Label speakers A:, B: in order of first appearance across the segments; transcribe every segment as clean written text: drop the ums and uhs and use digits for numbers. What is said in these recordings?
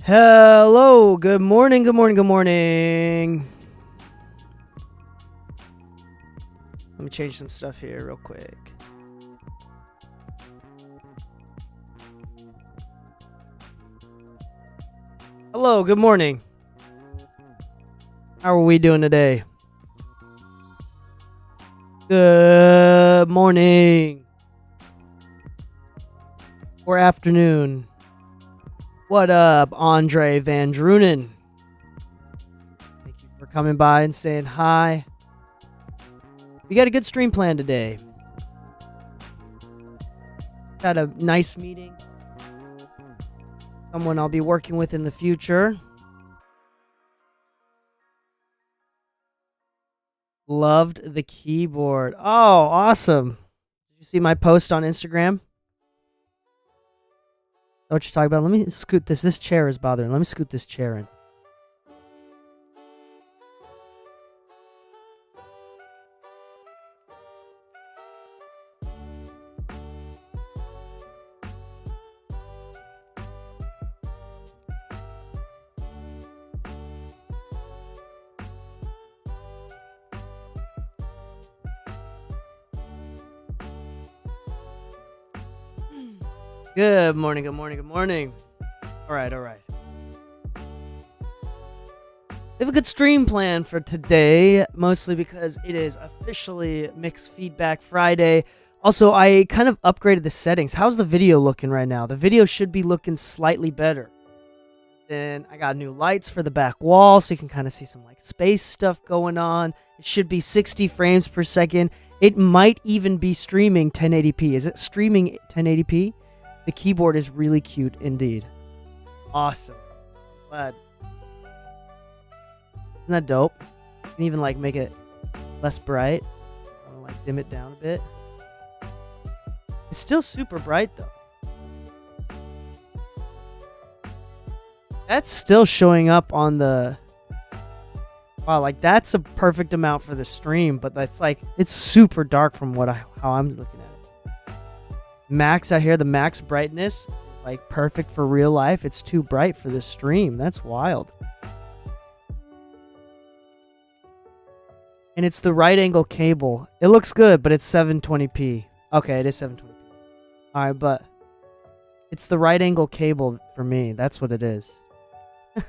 A: Hello, good morning, good morning, good morning. Let me change some stuff here real quick. Hello, good morning. How are we doing today? Good morning. Or afternoon. What up, Andre Van Drunen? Thank you for coming by and saying hi. We got a good stream plan today. Had a nice meeting. Someone I'll be working with in the future. Loved the keyboard. Oh, awesome. Did you see my post on Instagram? What you're talking about? Let me scoot this. This chair is bothering. Let me scoot this chair in. Good morning, good morning, good morning. All right. We have a good stream plan for today, mostly because it is officially Mixed Feedback Friday. Also, I kind of upgraded the settings. How's the video looking right now? The video should be looking slightly better. Then I got new lights for the back wall, so you can kind of see some like space stuff going on. It should be 60 frames per second. It might even be streaming 1080p. Is it streaming 1080p? The keyboard is really cute indeed. Awesome. Glad. Isn't that dope? You can even like make it less bright. I'll like dim it down a bit. It's still super bright though. That's still showing up on the... Wow, like that's a perfect amount for the stream, but that's like, it's super dark from how I'm looking at it. Max, I hear the max brightness is like perfect for real life. It's too bright for this stream. That's wild. And it's the right angle cable. It looks good, but it's 720p. Okay, it is 720p. Alright, but it's the right angle cable for me. That's what it is. I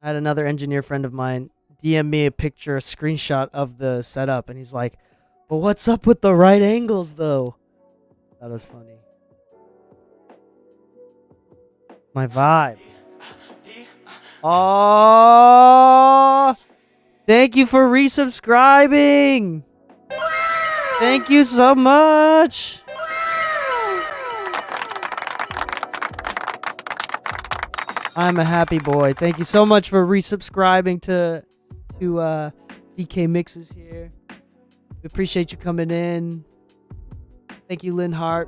A: had another engineer friend of mine DM me a screenshot of the setup, and he's like, but what's up with the right angles, though? That was funny. My vibe. Oh, thank you for resubscribing. Thank you so much. I'm a happy boy. Thank you so much for resubscribing to DK Mixes here. We appreciate you coming in. Thank you, Lynn Hart.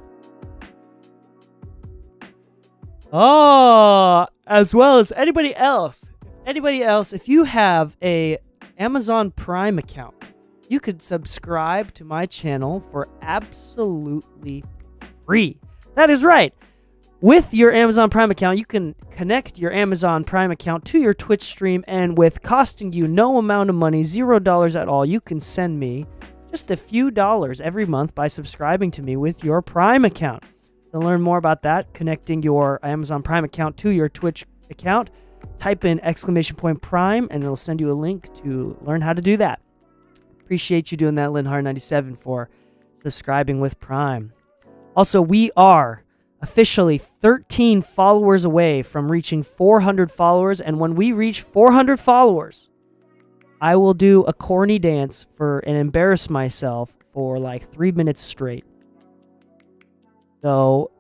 A: Oh, as well as anybody else. If you have a Amazon Prime account, you could subscribe to my channel for absolutely free. That is right. With your Amazon Prime account, you can connect your Amazon Prime account to your Twitch stream, and with costing you no amount of money, $0 at all, you can send me just a few dollars every month by subscribing to me with your Prime account. To learn more about that, connecting your Amazon Prime account to your Twitch account, type in !Prime, and it'll send you a link to learn how to do that. Appreciate you doing that, Linhar97, for subscribing with Prime. Also, we are officially 13 followers away from reaching 400 followers, and when we reach 400 followers, I will do a corny dance and embarrass myself for like 3 minutes straight. So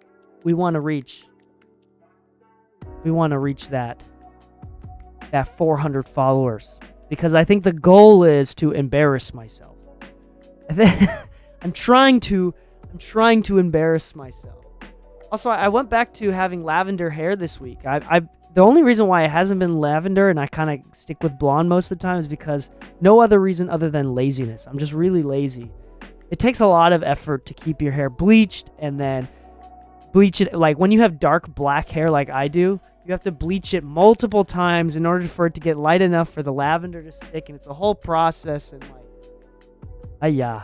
A: we want to reach that 400 followers, because I think the goal is to embarrass myself. I'm trying to embarrass myself. Also, I went back to having lavender hair this week. The only reason why it hasn't been lavender and I kind of stick with blonde most of the time is because no other reason other than laziness. I'm just really lazy. It takes a lot of effort to keep your hair bleached and then bleach it. Like when you have dark black hair like I do, you have to bleach it multiple times in order for it to get light enough for the lavender to stick, and it's a whole process. And like, yeah,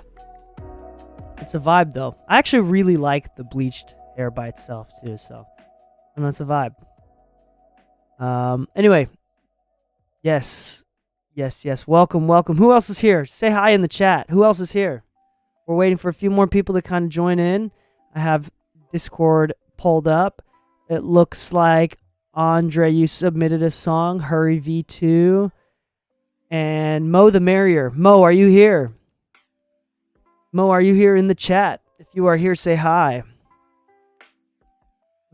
A: it's a vibe though. I actually really like the bleached hair by itself too, so I know it's a vibe. Anyway, yes. Welcome. Who else is here? Say hi in the chat. Who else is here? We're waiting for a few more people to kind of join in. I have Discord pulled up. It looks like Andre, you submitted a song, Hurry V2, and Mo the Merrier. Mo, are you here? Mo, are you here in the chat? If you are here, say hi.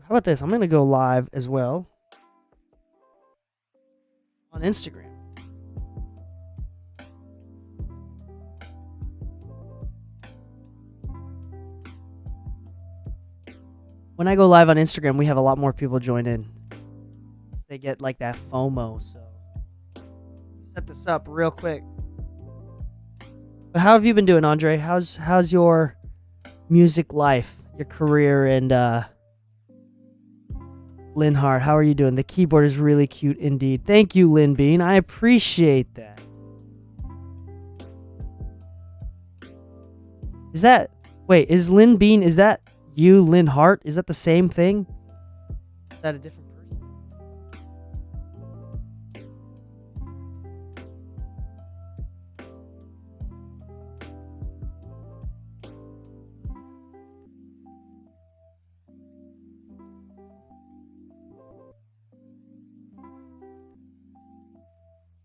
A: How about this? I'm going to go live as well on Instagram. When I go live on Instagram, we have a lot more people join in. They get like that FOMO. So set this up real quick. But how have you been doing, Andre? How's your music life, your career, and Linhart? How are you doing? The keyboard is really cute indeed. Thank you, Lynn Bean. I appreciate that. Is Lynn Bean? Is that you, Linhart? Is that the same thing? Is that a different person?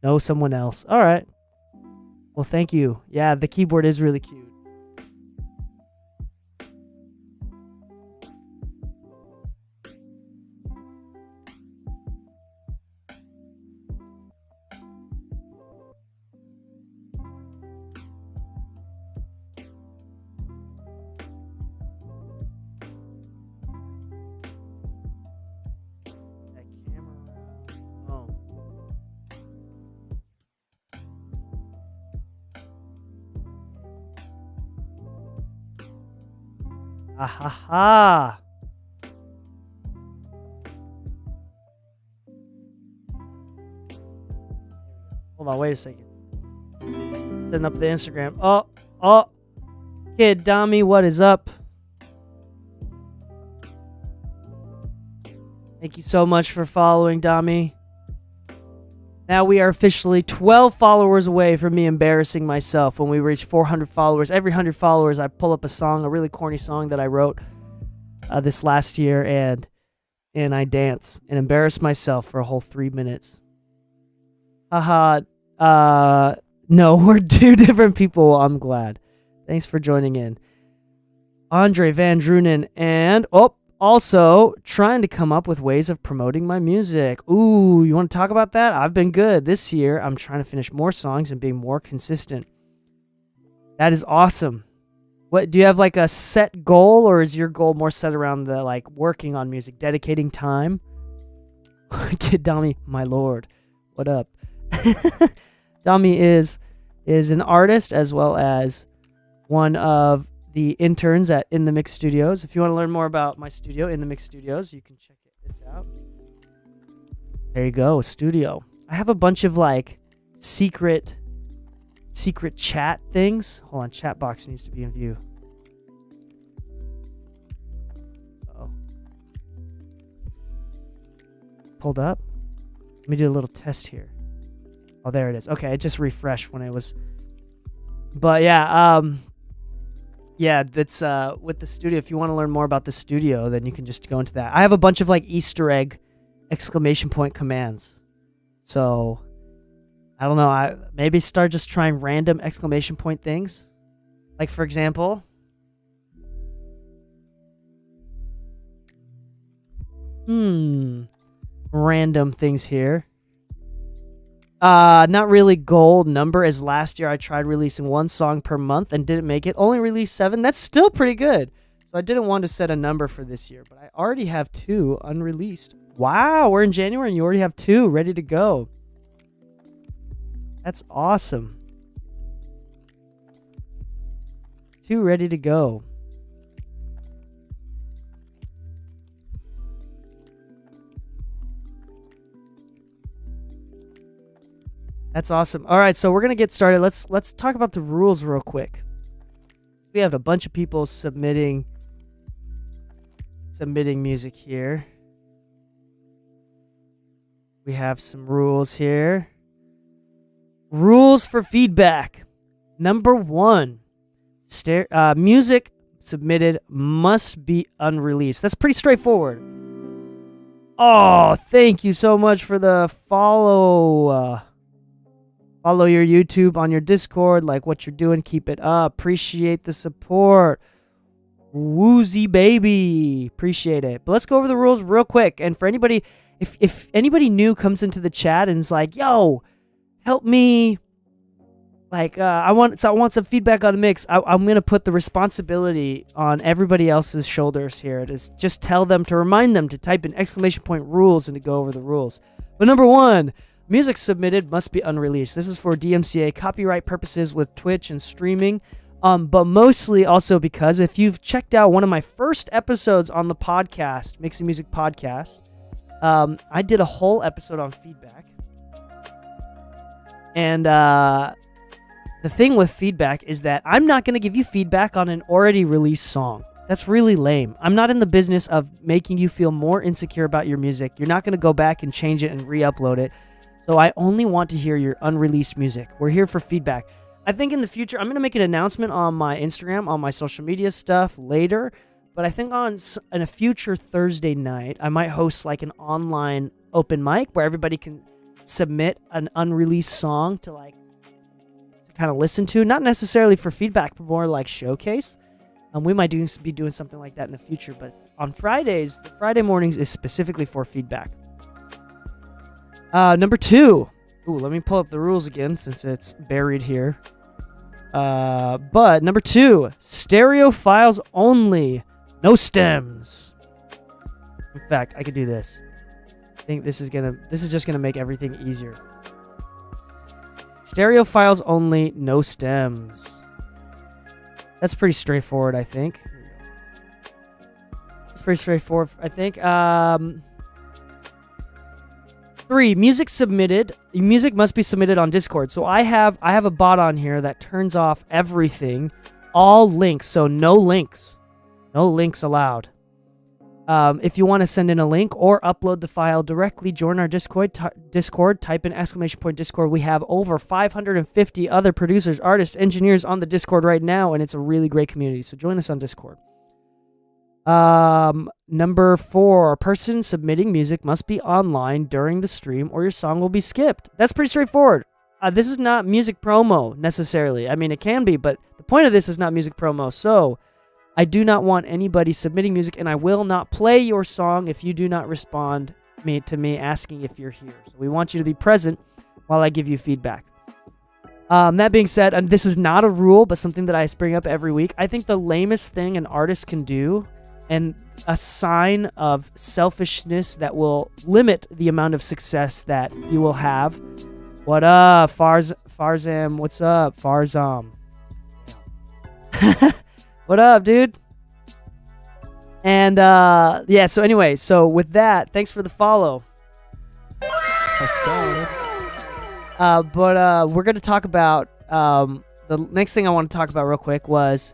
A: No, someone else. All right. Well, thank you. Yeah, the keyboard is really cute. Ha. Hold on, wait a second. Setting up the Instagram. Oh. Kid Dami, what is up? Thank you so much for following, Dami. Now we are officially 12 followers away from me embarrassing myself when we reach 400 followers. Every 100 followers, I pull up a song, a really corny song that I wrote this last year, and I dance and embarrass myself for a whole 3 minutes. Haha. No, we're two different people. I'm glad. Thanks for joining in. Andre Van Drunen and... also, trying to come up with ways of promoting my music. Ooh, you want to talk about that? I've been good. This year, I'm trying to finish more songs and being more consistent. That is awesome. What, do you have like a set goal, or is your goal more set around the like working on music, dedicating time? Kid Dami, my lord. What up? Dami is an artist as well as one of the interns at In The Mix Studios. If you want to learn more about my studio, In The Mix Studios, you can check this out. There you go, a studio. I have a bunch of like secret chat things. Hold on, chat box needs to be in view. Uh-oh. Pulled up. Let me do a little test here. Oh, there it is. Okay, it just refreshed when it was. But yeah, yeah, that's with the studio. If you want to learn more about the studio, then you can just go into that. I have a bunch of like Easter egg exclamation point commands. So I don't know. I maybe start just trying random exclamation point things. Like for example, random things here. Not really goal number, as last year I tried releasing one song per month and didn't make it. Only released 7. That's still pretty good. So I didn't want to set a number for this year, but I already have 2 unreleased. Wow, we're in January and you already have 2 ready to go. That's awesome. 2 ready to go. That's awesome. All right, so we're gonna get started. Let's talk about the rules real quick. We have a bunch of people submitting music here. We have some rules here. Rules for feedback. Number 1, music submitted must be unreleased. That's pretty straightforward. Oh, thank you so much for the follow. Follow your YouTube on your Discord, like what you're doing. Keep it up. Appreciate the support. Woozy baby. Appreciate it. But let's go over the rules real quick. And for anybody, if anybody new comes into the chat and is like, yo, help me. Like, I want some feedback on the mix. I'm going to put the responsibility on everybody else's shoulders here. Just tell them, to remind them to type in !rules and to go over the rules. But number 1, music submitted must be unreleased. This is for DMCA copyright purposes with Twitch and streaming, but mostly also because if you've checked out one of my first episodes on the podcast, Mixing Music Podcast, I did a whole episode on feedback. And the thing with feedback is that I'm not going to give you feedback on an already released song. That's really lame. I'm not in the business of making you feel more insecure about your music. You're not going to go back and change it and re-upload it. So I only want to hear your unreleased music. We're here for feedback. I think in the future, I'm going to make an announcement on my Instagram, on my social media stuff later. But I think in a future Thursday night, I might host like an online open mic where everybody can submit an unreleased song to kind of listen to. Not necessarily for feedback, but more like showcase. We might be doing something like that in the future. But on Fridays, the Friday mornings is specifically for feedback. Number 2. Ooh, let me pull up the rules again since it's buried here. But number 2, stereo files only, no stems. In fact, I could do this. I think this is just gonna make everything easier. Stereo files only, no stems. That's pretty straightforward, I think. It's pretty straightforward, I think. 3, music must be submitted on Discord. So I have a bot on here that turns off everything, all links. So no links allowed. If you want to send in a link or upload the file directly, join our Discord. Type in !Discord. We have over 550 other producers, artists, engineers on the Discord right now, and it's a really great community. So join us on Discord. Number 4, a person submitting music must be online during the stream or your song will be skipped. That's pretty straightforward. This is not music promo necessarily. I mean, it can be, but the point of this is not music promo. So I do not want anybody submitting music, and I will not play your song if you do not respond to me asking if you're here. So we want you to be present while I give you feedback. That being said, and this is not a rule, but something that I bring up every week, I think the lamest thing an artist can do, and a sign of selfishness that will limit the amount of success that you will have. What up, Farzam? What's up, Farzam? What up, dude? And yeah, so anyway, so with that, thanks for the follow. But we're going to talk about the next thing I want to talk about real quick was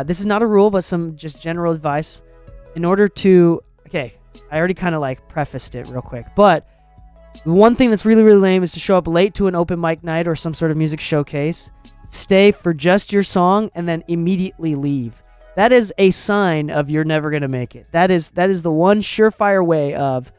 A: this is not a rule, but some just general advice. In order to, okay, I already kind of like prefaced it real quick, but the one thing that's really, really lame is to show up late to an open mic night or some sort of music showcase, stay for just your song, and then immediately leave. That is a sign of you're never going to make it. That is the one surefire way of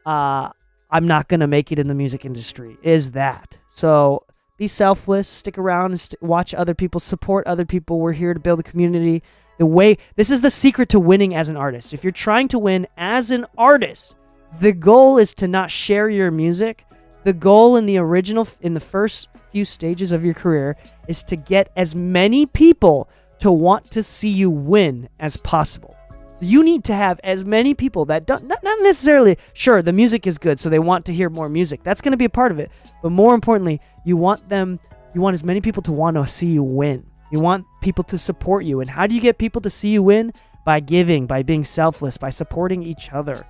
A: I'm not going to make it in the music industry, is that. So be selfless, stick around, and watch other people, support other people. We're here to build a community. This is the secret to winning as an artist. If you're trying to win as an artist, the goal is to not share your music. The goal in the first few stages of your career is to get as many people to want to see you win as possible. So you need to have as many people that don't, not necessarily, sure, the music is good, so they want to hear more music. That's going to be a part of it. But more importantly, you want as many people to want to see you win. You want people to support you. And how do you get people to see you win? By giving, by being selfless, by supporting each other.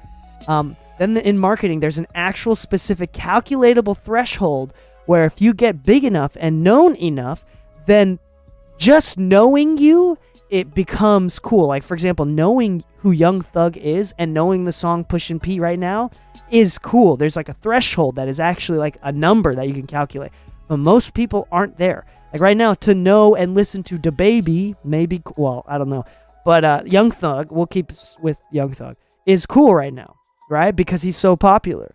A: Then in marketing, there's an actual specific calculatable threshold where if you get big enough and known enough, then just knowing you, it becomes cool. Like, for example, knowing who Young Thug is and knowing the song Pushin' P right now is cool. There's like a threshold that is actually like a number that you can calculate. But most people aren't there. Like right now, to know and listen to DaBaby, maybe, well, I don't know. But Young Thug, we'll keep with Young Thug, is cool right now, right? Because he's so popular.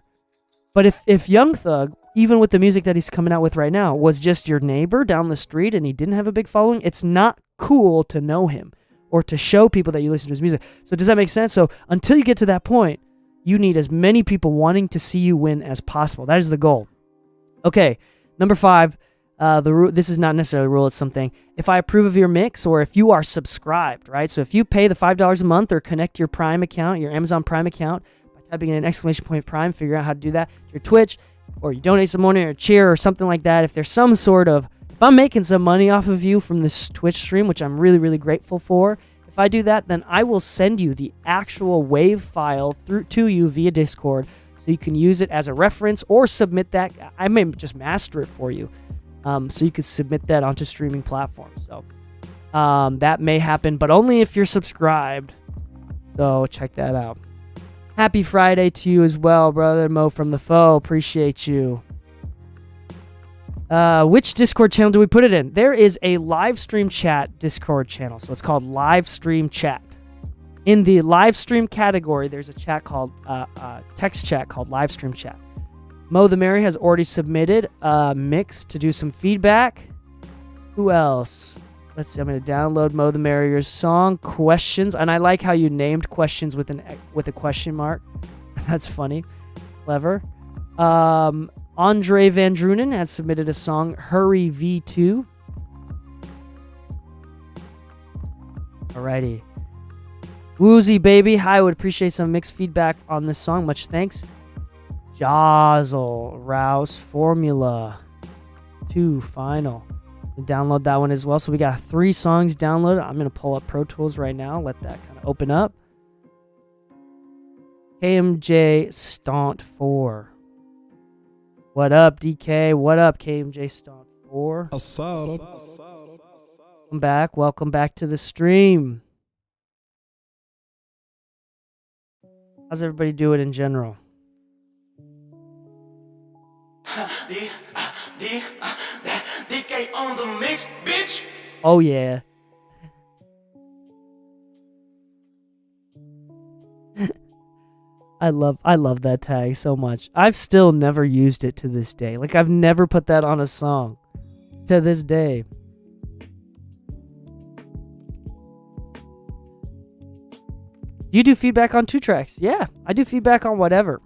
A: But if Young Thug, even with the music that he's coming out with right now, was just your neighbor down the street and he didn't have a big following, it's not cool to know him or to show people that you listen to his music. So does that make sense? So until you get to that point, you need as many people wanting to see you win as possible. That is the goal. Okay, number 5. This is not necessarily a rule, it's something. If I approve of your mix or if you are subscribed, right? So if you pay the $5 a month or connect your Prime account, your Amazon Prime account, by typing in an ! Prime, figure out how to do that, your Twitch, or you donate some money or a cheer or something like that. If there's some sort of, if I'm making some money off of you from this Twitch stream, which I'm really, really grateful for, if I do that, then I will send you the actual WAV file to you via Discord so you can use it as a reference or submit that. I may just master it for you. So you could submit that onto streaming platforms. So that may happen, but only if you're subscribed. So check that out. Happy Friday to you as well, brother Mo from the Foe. Appreciate you. Which Discord channel do we put it in? There is a live stream chat Discord channel. So it's called Live Stream Chat. In the live stream category, there's a chat called text chat called Live Stream Chat. Mo the Mary has already submitted a mix to do some feedback. Who else? Let's see. I'm going to download Mo the Merrier's song, Questions. And I like how you named questions with a question mark. That's funny. Clever. Andre Van Drunen has submitted a song, Hurry V2. Alrighty. Woozy Baby. Hi, I would appreciate some mixed feedback on this song. Much thanks. Jostle, Rouse Formula 2 Final. You download that one as well. So we got 3 songs downloaded. I'm going to pull up Pro Tools right now. Let that kind of open up. KMJ Stunt 4. What up, DK? What up, KMJ Stunt 4? Welcome back to the stream. How's everybody doing in general? DK on the mix, bitch. Oh yeah. I love that tag so much. I've still never used it to this day. Like I've never put that on a song to this day. Do you do feedback on 2 tracks? Yeah, I do feedback on whatever.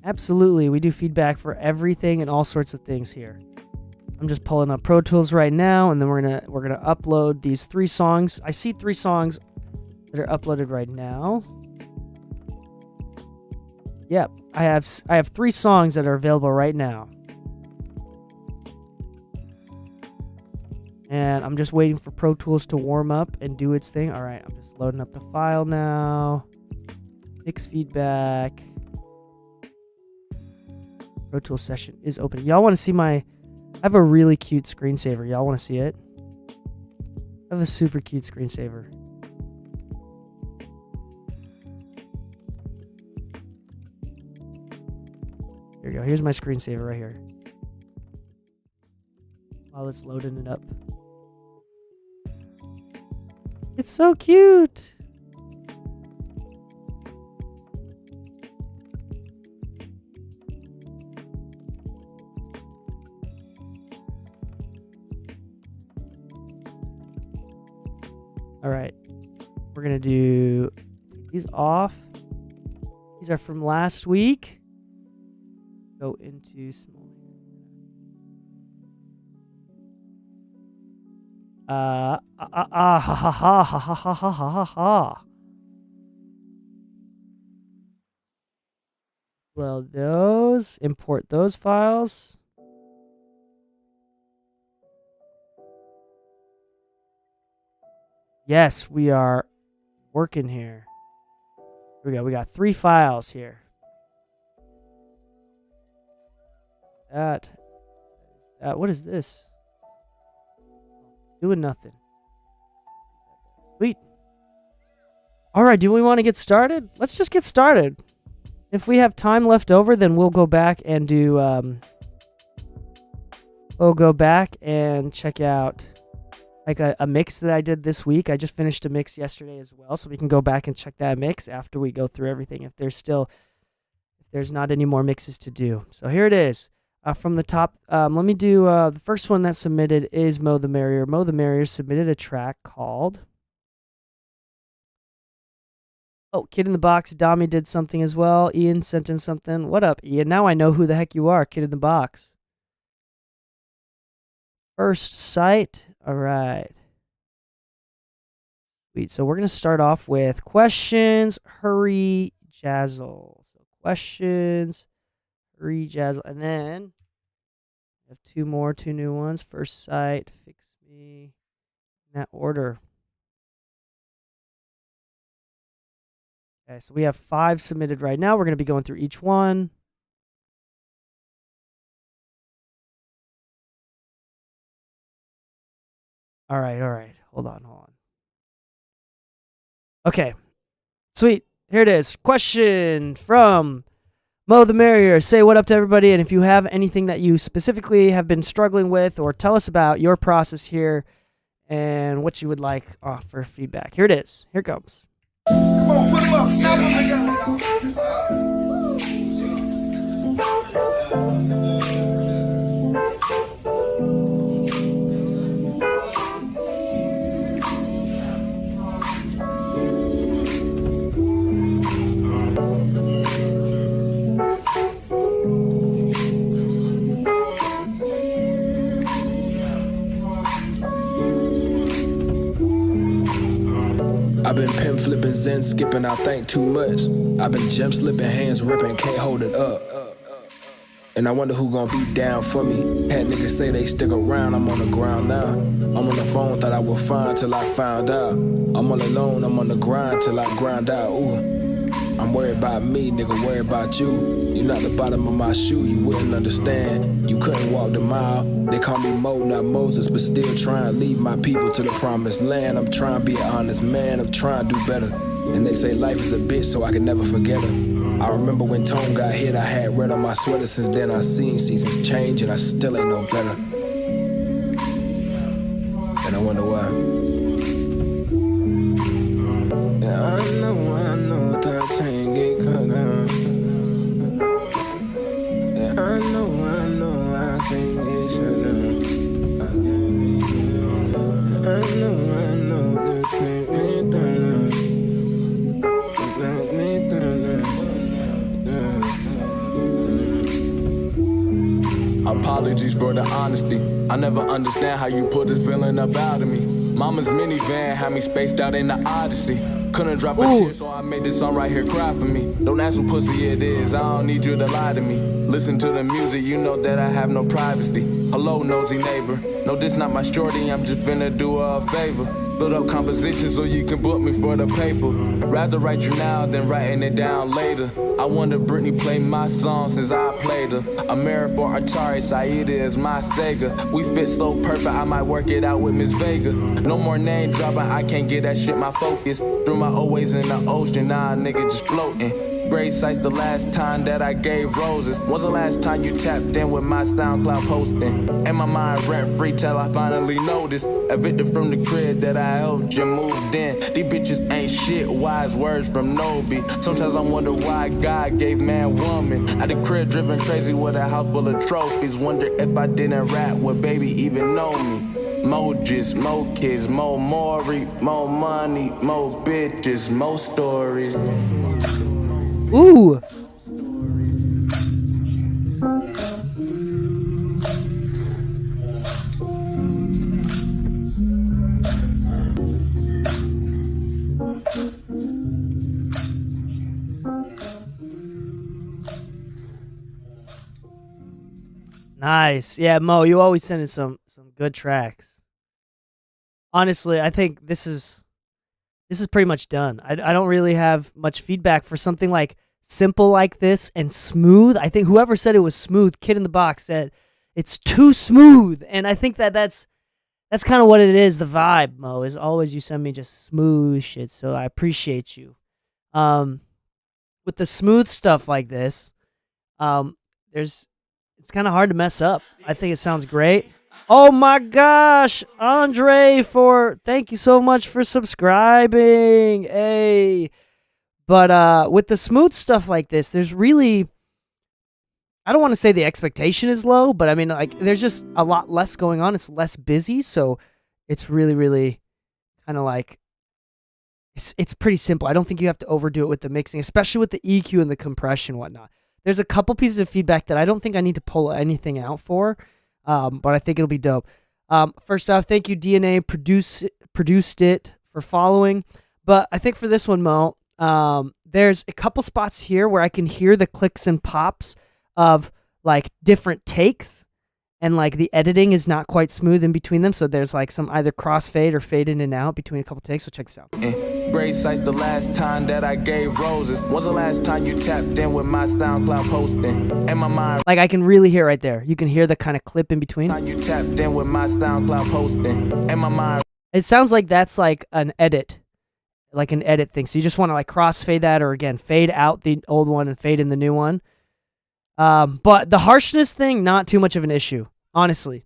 A: Absolutely, we do feedback for everything and all sorts of things here. I'm just pulling up Pro Tools right now, and then we're gonna upload these 3 songs. I see 3 songs that are uploaded right now. Yep, I have 3 songs that are available right now, and I'm just waiting for Pro Tools to warm up and do its thing. All right, I'm just loading up the file now. Mix feedback. Pro Tools session is open. Y'all want to see I have a really cute screensaver. Y'all want to see it? I have a super cute screensaver. Here we go. Here's my screensaver right here. While it's loading it up. It's so cute. All right, we're gonna take these off. These are from last week. Go into small. Ha ha ha ha ha ha ha ha ha ha. Upload those. Import those files. Yes, we are working here. Here we go. We got 3 files here. What is this? Doing nothing. Sweet. All right, do we want to get started? Let's just get started. If we have time left over, then we'll go back and do. We'll go back and check out like a mix that I did this week. I just finished a mix yesterday as well, so we can go back and check that mix after we go through everything. If there's not any more mixes to do. So here it is. From the top, let me do the first one that's submitted is Mo the Merrier. Mo the Merrier submitted a track called. Oh, Kid in the Box. Dami did something as well. Ian sent in something. What up, Ian? Now I know who the heck you are, Kid in the Box. First Sight. All right. Sweet. So we're going to start off with questions, hurry, jazzle. So questions, hurry, jazzle. And then we have two new ones. First Sight, Fix Me. In that order. Okay, so we have 5 submitted right now. We're going to be going through each one. All right. Hold on. Okay. Sweet. Here it is. Question from Mo the Merrier. Say what up to everybody, and if you have anything that you specifically have been struggling with, or tell us about your process here and what you would like for feedback. Here it is. Here it comes. Come on, put 'em up. Snap 'em.
B: I've been pen flipping, zen skipping, I think too much. I've been gem slipping, hands ripping, can't hold it up. And I wonder who gon' be down for me. Had niggas say they stick around, I'm on the ground now. I'm on the phone, thought I would find till I found out. I'm all alone, I'm on the grind till I grind out. Ooh, I'm worried about me, nigga, worried about you. You're not the bottom of my shoe, you wouldn't understand. You couldn't walk the mile. They call me Mo, not Moses, but still trying to lead my people to the promised land. I'm trying to be an honest man, I'm trying to do better. And they say life is a bitch, so I can never forget her. I remember when Tone got hit, I had red on my sweater. Since then I seen seasons change and I still ain't no better. And I wonder why. Yeah, I know that ain't get cut down. Yeah, I know I can't get shut down. I know that can't get done. Apologies for the honesty. I never understand how you put this feeling up out of me. Mama's minivan had me spaced out in the Odyssey. Couldn't drop a tear, so I made this song right here cry for me. Don't ask what pussy it is, I don't need you to lie to me. Listen to the music, you know that I have no privacy. Hello, nosy neighbor. No, this not my shorty, I'm just finna do her a favor. Build up composition so you can book me for the paper. Rather write you now than writing it down later. I wonder Britney played my song since I played her. A mirror for Atari, Saida is my Sega. We fit so perfect, I might work it out with Miss Vega. No more name dropping, I can't get that shit my focus. Threw my always in the ocean, now a nigga just floating. Gray sights the last time that I gave roses. When's the last time you tapped in with my SoundCloud posting? In my mind rent free till I finally noticed. Evicted from the crib that I helped you moved in. These bitches ain't shit, wise words from Nobi. Sometimes I wonder why God gave man woman. At the crib driven crazy with a house full of trophies. Wonder if I didn't rap, would baby even know me? More just, more kids, more Maury, more money, more bitches, more stories.
A: Ooh. Nice. Yeah, Mo, you always send in some good tracks. Honestly, I think this is this is pretty much done. I don't really have much feedback for something like simple like this and smooth. I think whoever said it was smooth, Kid in the Box said it's too smooth, and I think that's kind of what it is. The vibe, Mo, is always you send me just smooth shit, so I appreciate you. With the smooth stuff like this, it's kind of hard to mess up. I think it sounds great. Oh my gosh, Andre, thank you so much for subscribing. Hey. But with the smooth stuff like this, there's really, I don't want to say the expectation is low, but I mean, like, there's just a lot less going on. It's less busy, so it's really, really kind of like, it's pretty simple. I don't think you have to overdo it with the mixing, especially with the EQ and the compression and whatnot. There's a couple pieces of feedback that I don't think I need to pull anything out for, but I think it'll be dope. First off, thank you, DNA produced it, for following. But I think for this one, Mo, there's a couple spots here where I can hear the clicks and pops of like different takes, and like the editing is not quite smooth in between them, so there's like some either crossfade or fade in and out between a couple takes. So check this out.
B: Great sights the last time that I gave roses. When's the last time you tapped in with my SoundCloud posting? In my mind,
A: like I can really hear right there. You can hear the kind of clip in between.
B: you tapped in with my SoundCloud posting. In my mind,
A: it sounds like that's like an edit. Like an edit thing. So you just want to like crossfade that, or again, fade out the old one and fade in the new one. But the harshness thing, not too much of an issue. Honestly.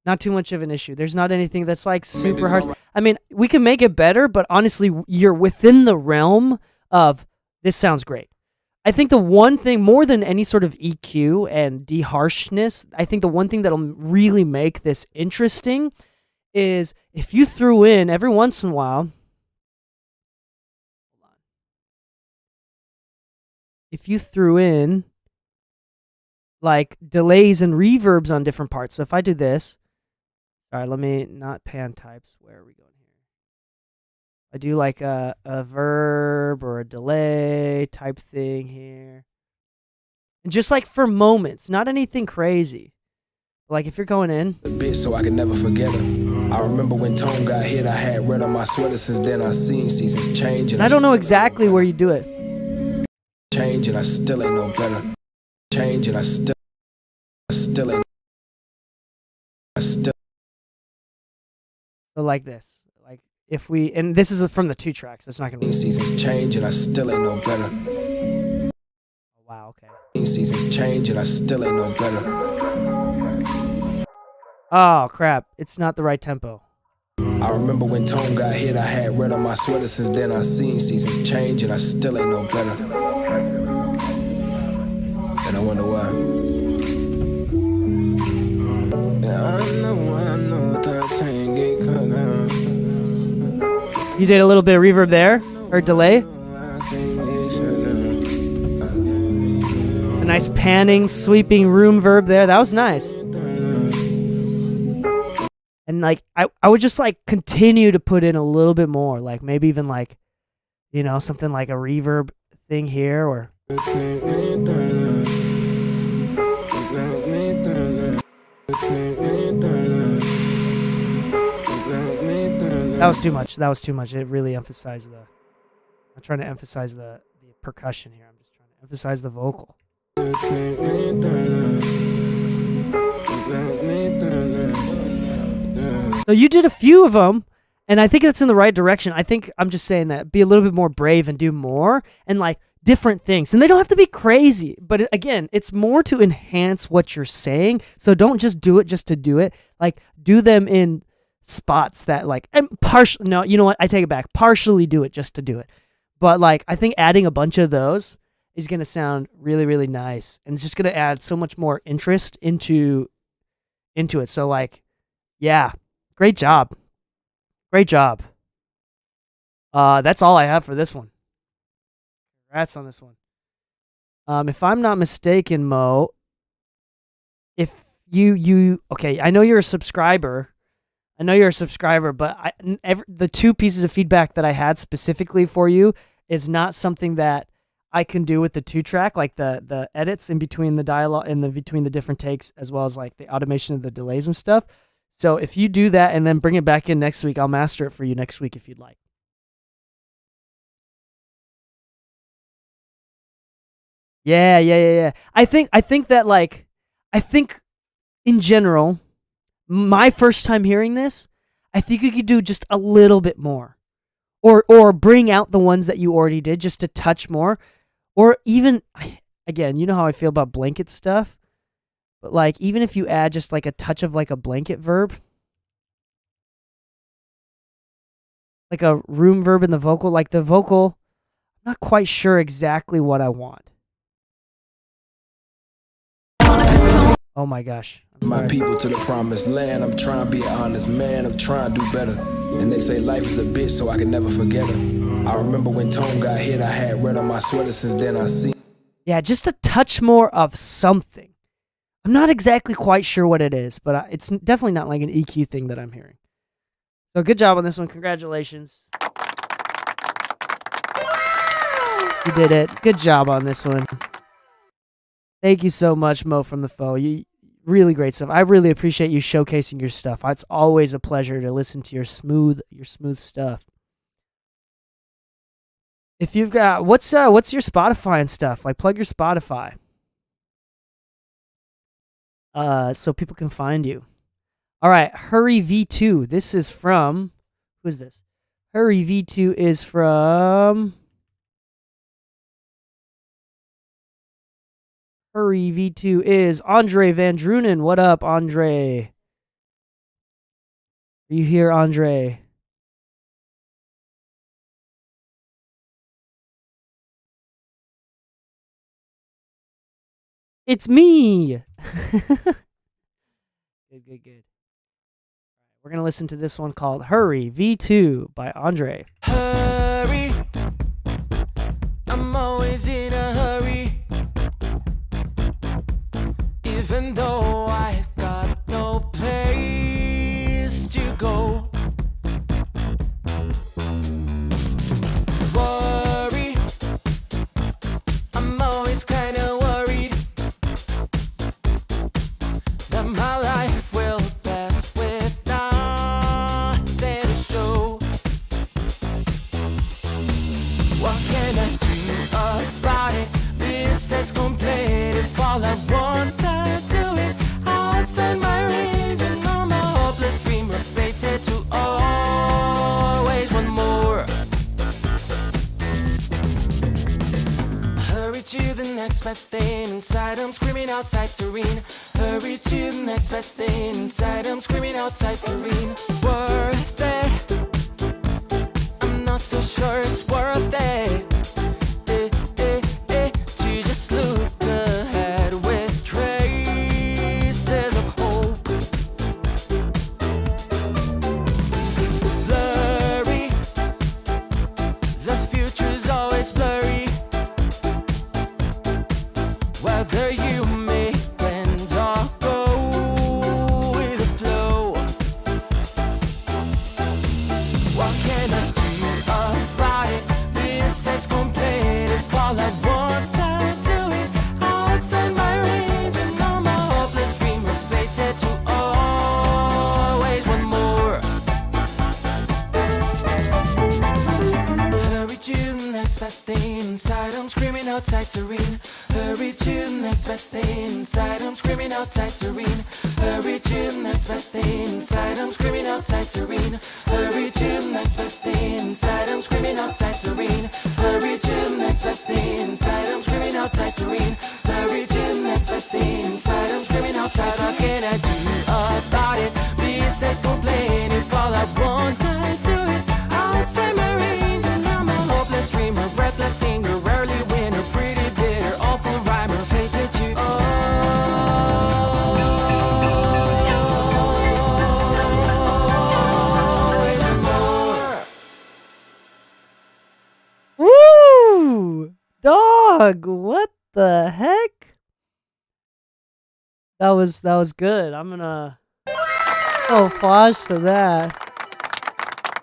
A: Not too much of an issue. There's not anything that's like super harsh. I mean, we can make it better, but honestly, you're within the realm of this sounds great. I think the one thing, more than any sort of EQ and de-harshness, I think the one thing that'll really make this interesting is if you threw in every once in a while, if you threw in like delays and reverbs on different parts. So if I do this, sorry, let me not pan types. Where are we going here? I do like a verb or a delay type thing here. And just like for moments, not anything crazy. Like if you're going in.
C: A bitch so I can never forget her. I remember when Tone got hit, I had red on my sweater. Since then I seen seasons change.
A: And I don't know exactly where you do it.
C: Change and I still ain't no better. Change and I still ain't.
A: So like this. Like if we, and this is from the 2 tracks, so it's not gonna be.
C: Seasons change and I still ain't no better.
A: Oh, wow, okay.
C: Seasons change and I still ain't no better.
A: Oh crap, it's not the right tempo.
C: I remember when Tone got hit, I had red on my sweater. Since then I seen seasons change and I still ain't no better. And I wonder why. Yeah, I know that ain't get cut.
A: You did a little bit of reverb there, or delay. A nice panning, sweeping room verb there. That was nice. And like I would just like continue to put in a little bit more, like maybe even like, you know, something like a reverb thing here, or that was too much. That was too much. It really emphasized the. I'm trying to emphasize the percussion here. I'm just trying to emphasize the vocal. So you did a few of them, and I think that's in the right direction. I think I'm just saying that be a little bit more brave and do more and like different things. And they don't have to be crazy, but again, it's more to enhance what you're saying. So don't just do it just to do it. Like do them in spots that like, and no, you know what? I take it back. Partially do it just to do it. But like, I think adding a bunch of those is going to sound really, really nice. And it's just going to add so much more interest into it. So like, yeah. Great job. Great job. That's all I have for this one. Congrats on this one. If I'm not mistaken, Mo, if you okay, I know you're a subscriber. But the 2 pieces of feedback that I had specifically for you is not something that I can do with the 2 track, like the edits in between the dialogue and between the different takes, as well as like the automation of the delays and stuff. So if you do that and then bring it back in next week, I'll master it for you next week if you'd like. Yeah. I think that like I think in general, my first time hearing this, I think you could do just a little bit more. Or bring out the ones that you already did just a touch more. Or even again, you know how I feel about blanket stuff, but like even if you add just like a touch of like a blanket verb, like a room verb in the vocal, like the vocal, I'm not quite sure exactly what I want. Oh my gosh.
C: My people to the promised land. I'm trying to be an honest man. I'm trying to do better. And they say life is a bitch, so I can never forget her. I remember when Tone got hit, I had red on my sweater. Since then I seen.
A: Yeah, just a touch more of something. I'm not exactly quite sure what it is, but it's definitely not like an EQ thing that I'm hearing. So good job on this one. Congratulations. You did it. Good job on this one. Thank you so much, Mo from the Foe. You really great stuff. I really appreciate you showcasing your stuff. It's always a pleasure to listen to your smooth stuff. If you've got what's your Spotify and stuff? Like plug your Spotify. So people can find you. All right, Hurry V2. This is from who is this? Hurry V2 is from Hurry V2 is Andre Van Drunen. What up, Andre? Are you here, Andre? It's me. Good. We're going to listen to this one called Hurry V2 by Andre.
D: Hurry, I'm always in a hurry. Even though I got no place to go. Worry, I'm always kinda worried that my life will pass with nothing to show. What can I do about it? This is complete if all I want to do is outside my range. And all my hopeless dream are fated to always want more. Hurry to the next best thing. Inside I'm screaming outside serene. Hurry to the next best thing. Inside I'm screaming outside serene. Worth it, I'm not so sure it's worth it. To just look ahead with traces of hope. Blurry, the future's always blurry. Whether you make plans or go with the flow. What can I do about it? This is complete if all I want to do is outside my range. And all my hopeless dreams are fated to always want more. Hurry to the next best thing. Inside I'm screaming outside serene. Hurry to the next best thing. Inside I'm screaming outside serene. Hurry to the next best thing. Inside I'm screaming outside serene. Hurry to the next best thing. Inside I'm screaming outside serene. Hurry to the next best thing. Inside I'm screaming outside serene. Hurry to the next best thing. Inside I'm screaming outside. What can I do about it? This is complete if all I want to do is outside my range. And I'm a hopeless dreamer, breathless singer, rarely winner, pretty bitter, awful rhymer, fated to
A: Woo! Dog, what the heck? That was good. I'm gonna applause to that.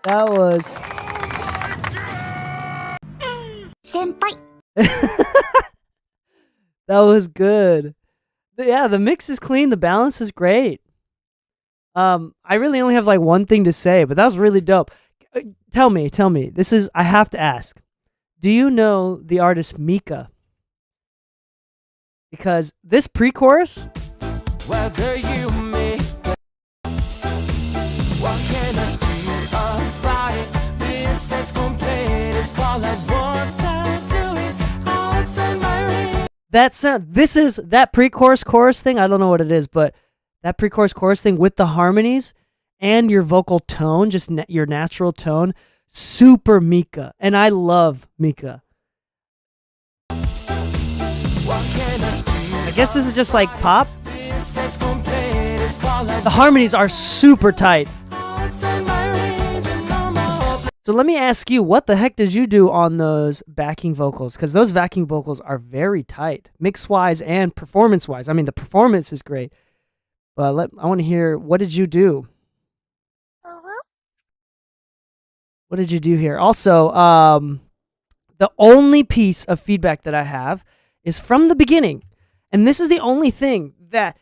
A: That was that was good. Yeah, the mix is clean, the balance is great. I really only have like one thing to say, but that was really dope. Tell me. I have to ask. Do you know the artist Mika? because this pre-chorus,
D: Whether you make it, what can I do about it? This is complete. If all I want to do is outside my range.
A: this is that pre-chorus chorus thing. I don't know what it is, but that pre-chorus chorus thing with the harmonies and your vocal tone, just your natural tone, super Mika. And I love Mika.
D: What can I do?
A: I guess this is just like pop.
D: This is complete. If all I
A: The harmonies are super tight.
D: outside my range, and I'm all
A: So let me ask you, what the heck did you do on those backing vocals? Because those backing vocals are very tight, mix-wise and performance-wise. I mean, the performance is great, but I want to hear, what did you do? What did you do here? Also, the only piece of feedback that I have is from the beginning, and this is the only thing that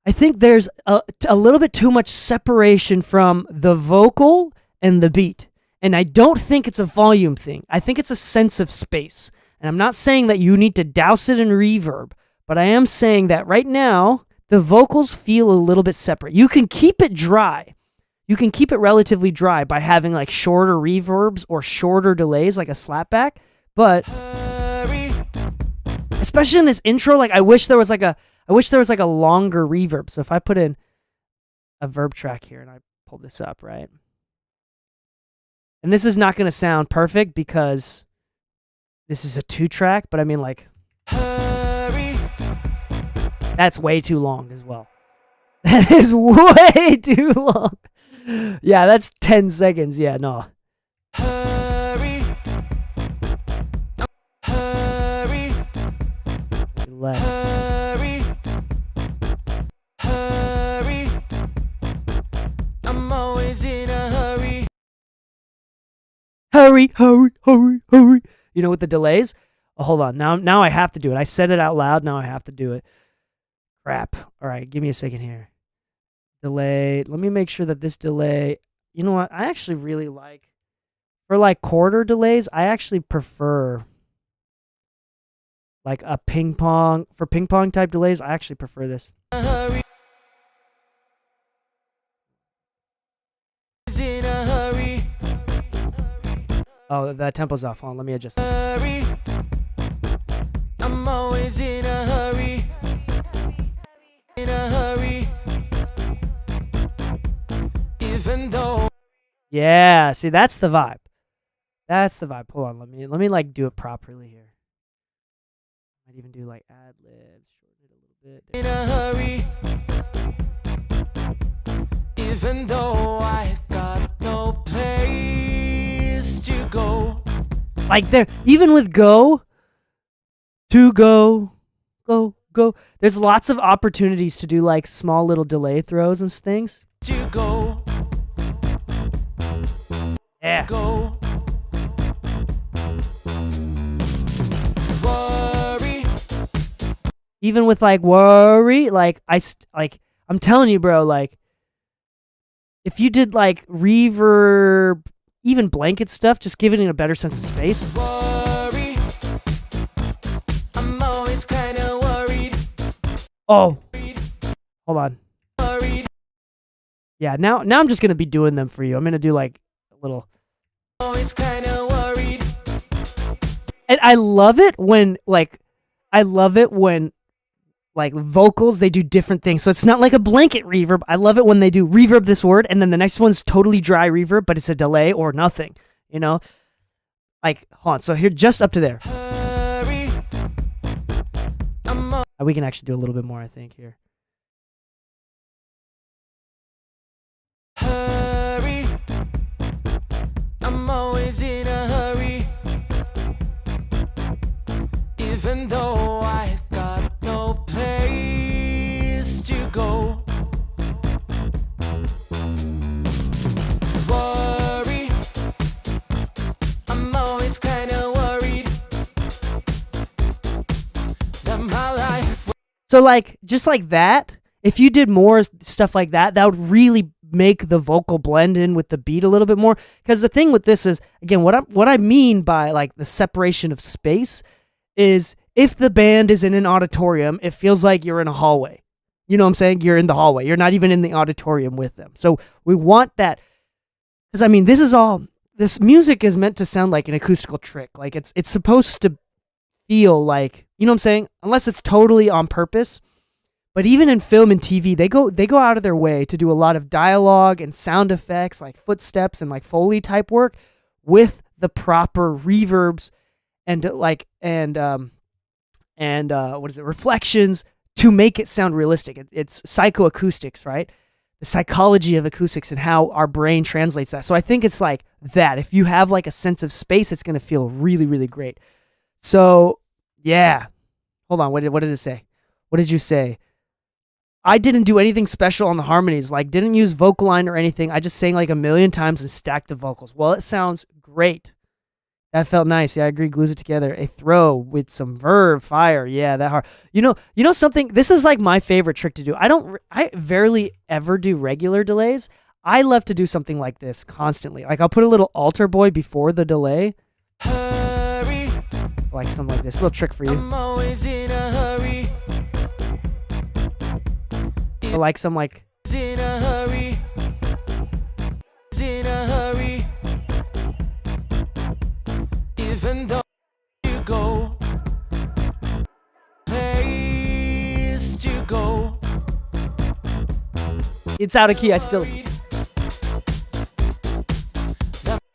A: I think there's a little bit too much separation from the vocal and the beat. And I don't think it's a volume thing. I think it's a sense of space. And I'm not saying that you need to douse it in reverb, but I am saying that right now, the vocals feel a little bit separate. You can keep it dry. You can keep it relatively dry by having like shorter reverbs or shorter delays, like a slapback. But
D: hurry.
A: especially in this intro, like I wish there was like a longer reverb. So if I put in a verb track here and I pull this up, right? And this is not going to sound perfect because this is a 2-track, but I mean, like,
D: Hurry.
A: that's way too long as well. That is way too long. Yeah, that's 10 seconds. Yeah, no.
D: Hurry. Hurry.
A: Less.
D: Hurry. Hurry. I'm always in a hurry.
A: Hurry, hurry, hurry, hurry. You know, with the delays? Oh, hold on. Now I have to do it. I said it out loud. Now I have to do it. Crap. All right, give me a second here. Delay. Let me make sure that this delay. You know what? I actually really like, for like quarter delays, I actually prefer like a ping pong. For ping pong type delays, I actually prefer this.
D: Hurry. In a hurry.
A: Oh, that tempo's off. Hold on, let me adjust that.
D: Hurry. I'm always in a hurry. In a hurry. Even though
A: Yeah, see, that's the vibe. That's the vibe. Hold on, let me like do it properly here. Might even do like ad libs, shorten it a little bit.
D: in a hurry. Even though I got no place to go.
A: Like there, even with go, go. There's lots of opportunities to do like small little delay throws and things.
D: To go.
A: Yeah.
D: Go. Worry.
A: Even with like worry, like I'm telling you, bro, like if you did like reverb, even blanket stuff, just giving it a better sense of space.
D: Worry. I'm always kinda worried.
A: Oh, hold on.
D: Worried.
A: Yeah, now I'm just gonna be doing them for you. I'm gonna do like a little.
D: Always kinda worried.
A: And I love it when like vocals, they do different things. So it's not like a blanket reverb. I love it when they do reverb this word and then the next one's totally dry reverb, but it's a delay or nothing, you know? Like, hold on. So here, just up to there.
D: Hurry.
A: We can actually do a little bit more, I think, here.
D: Hurry. I'm always in a hurry. Even though I got no place to go. Worry. I'm always kinda worried that my life.
A: So like, just like that, if you did more stuff like that, that would really make the vocal blend in with the beat a little bit more. Because the thing with this is, again, what I mean by like the separation of space is if the band is in an auditorium, it feels like you're in a hallway. You know what I'm saying? You're in the hallway. You're not even in the auditorium with them. So we want that. Because, I mean, this music is meant to sound like an acoustical trick. Like, it's supposed to feel like, you know what I'm saying? Unless it's totally on purpose. But even in film and TV, they go out of their way to do a lot of dialogue and sound effects, like footsteps and like Foley type work, with the proper reverbs and reflections to make it sound realistic. It's psychoacoustics, right? The psychology of acoustics and how our brain translates that. So I think it's like that. If you have like a sense of space, it's going to feel really, really great. So yeah, hold on. What did it say? What did you say? I didn't do anything special on the harmonies, like didn't use vocal line or anything. I just sang like a million times and stacked the vocals. Well, it sounds great. That felt nice. Yeah, I agree. Glues it together. A throw with some verb fire. Yeah, that hard. You know something? This is like my favorite trick to do. I rarely ever do regular delays. I love to do something like this constantly. Like I'll put a little altar boy before the delay.
D: Hurry,
A: Like something like this. A little trick for you.
D: I'm always in a hurry.
A: Or like some like
D: In a hurry. In a hurry. Even though you go, place you go.
A: it's out of key.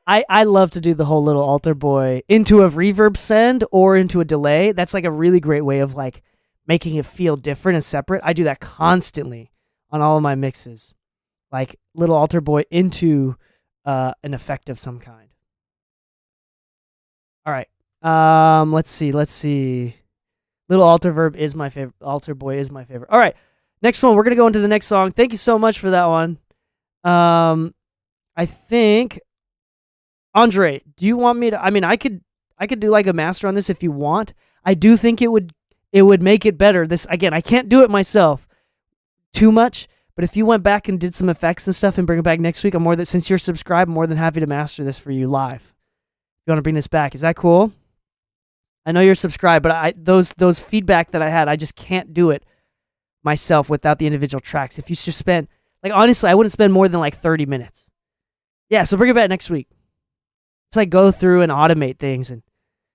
A: I love to do the whole little altar boy into a reverb send or into a delay. That's like a really great way of like making it feel different and separate. I do that constantly on all of my mixes. Like little altar boy into an effect of some kind. All right. Let's see. Little altar verb is my favorite. Altar boy is my favorite. All right. Next one. We're going to go into the next song. Thank you so much for that one. I think Andre, do you want me to, I mean, I could do like a master on this if you want. I do think it would make it better. This, again, I can't do it myself too much, but if you went back and did some effects and stuff and bring it back next week, since you're subscribed, I'm more than happy to master this for you live. You want to bring this back? Is that cool? I know you're subscribed, but those feedback that I had, I just can't do it myself without the individual tracks. If you just spend, like, honestly, I wouldn't spend more than like 30 minutes. Yeah, so bring it back next week. Just like go through and automate things and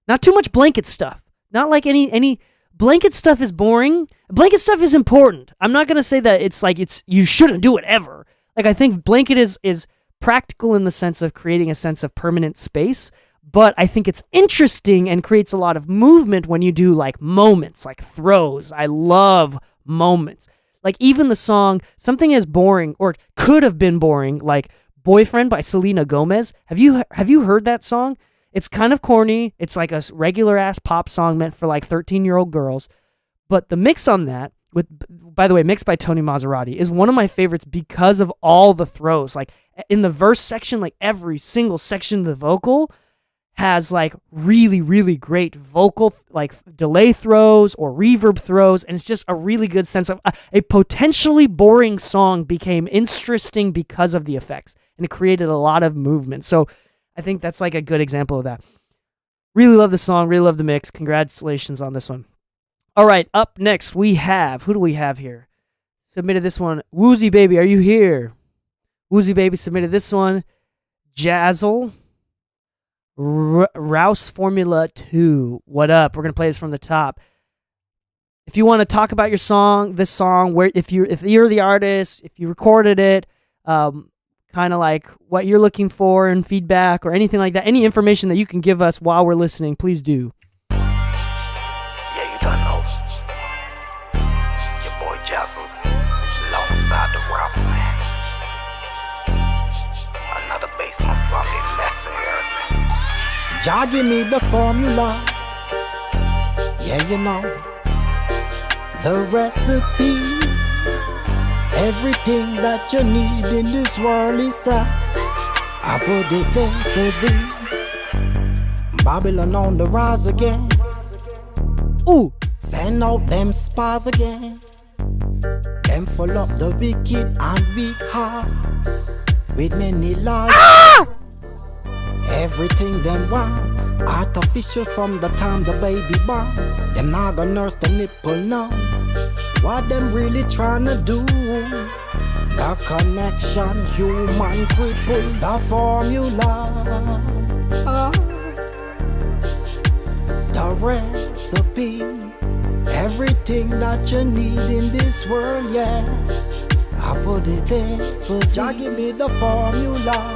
A: not too much blanket stuff. Not like any blanket stuff is boring. Blanket stuff is important. I'm not gonna say that it's you shouldn't do it ever. Like I think blanket is practical in the sense of creating a sense of permanent space. But I think it's interesting and creates a lot of movement when you do like moments, like throws. I love moments. Like even the song, something as boring or could have been boring, like Boyfriend by Selena Gomez. Have you heard that song? It's kind of corny. It's like a regular ass pop song meant for like 13-year-old girls. But the mix on that, by the way, mixed by Tony Maserati, is one of my favorites because of all the throws. Like in the verse section, like every single section of the vocal has like really, really great vocal like delay throws or reverb throws, and it's just a really good sense of a potentially boring song became interesting because of the effects, and it created a lot of movement. So I think that's like a good example of that. Really love the song, really love the mix. Congratulations on this one. All right, up next we have, who do we have here? Submitted this one, Woozy Baby, are you here? Woozy Baby submitted this one. Jazzle. Rouse Formula 2. What up? We're going to play this from the top. If you want to talk about your song, this song, where if you're the artist, if you recorded it, kind of like what you're looking for and feedback or anything like that, any information that you can give us while we're listening, please do.
E: Yeah, you done know. Your boy Jazzle, alongside the Rouse man. Another basement from the lesson here.
F: Jah give me the formula, yeah, you know, the recipe, everything that you need in this world is I put it there for thee. Babylon on the rise again.
A: Ooh,
F: send out them spies again. Them full of the wicked and weak heart, with many lies. Everything them want, Artificial from the time the baby born. Them not gonna nurse the nipple now. What them really tryna do? The connection, human cripple, the formula, the recipe, everything that you need in this world, yeah. I put it there for Jah, give me the formula,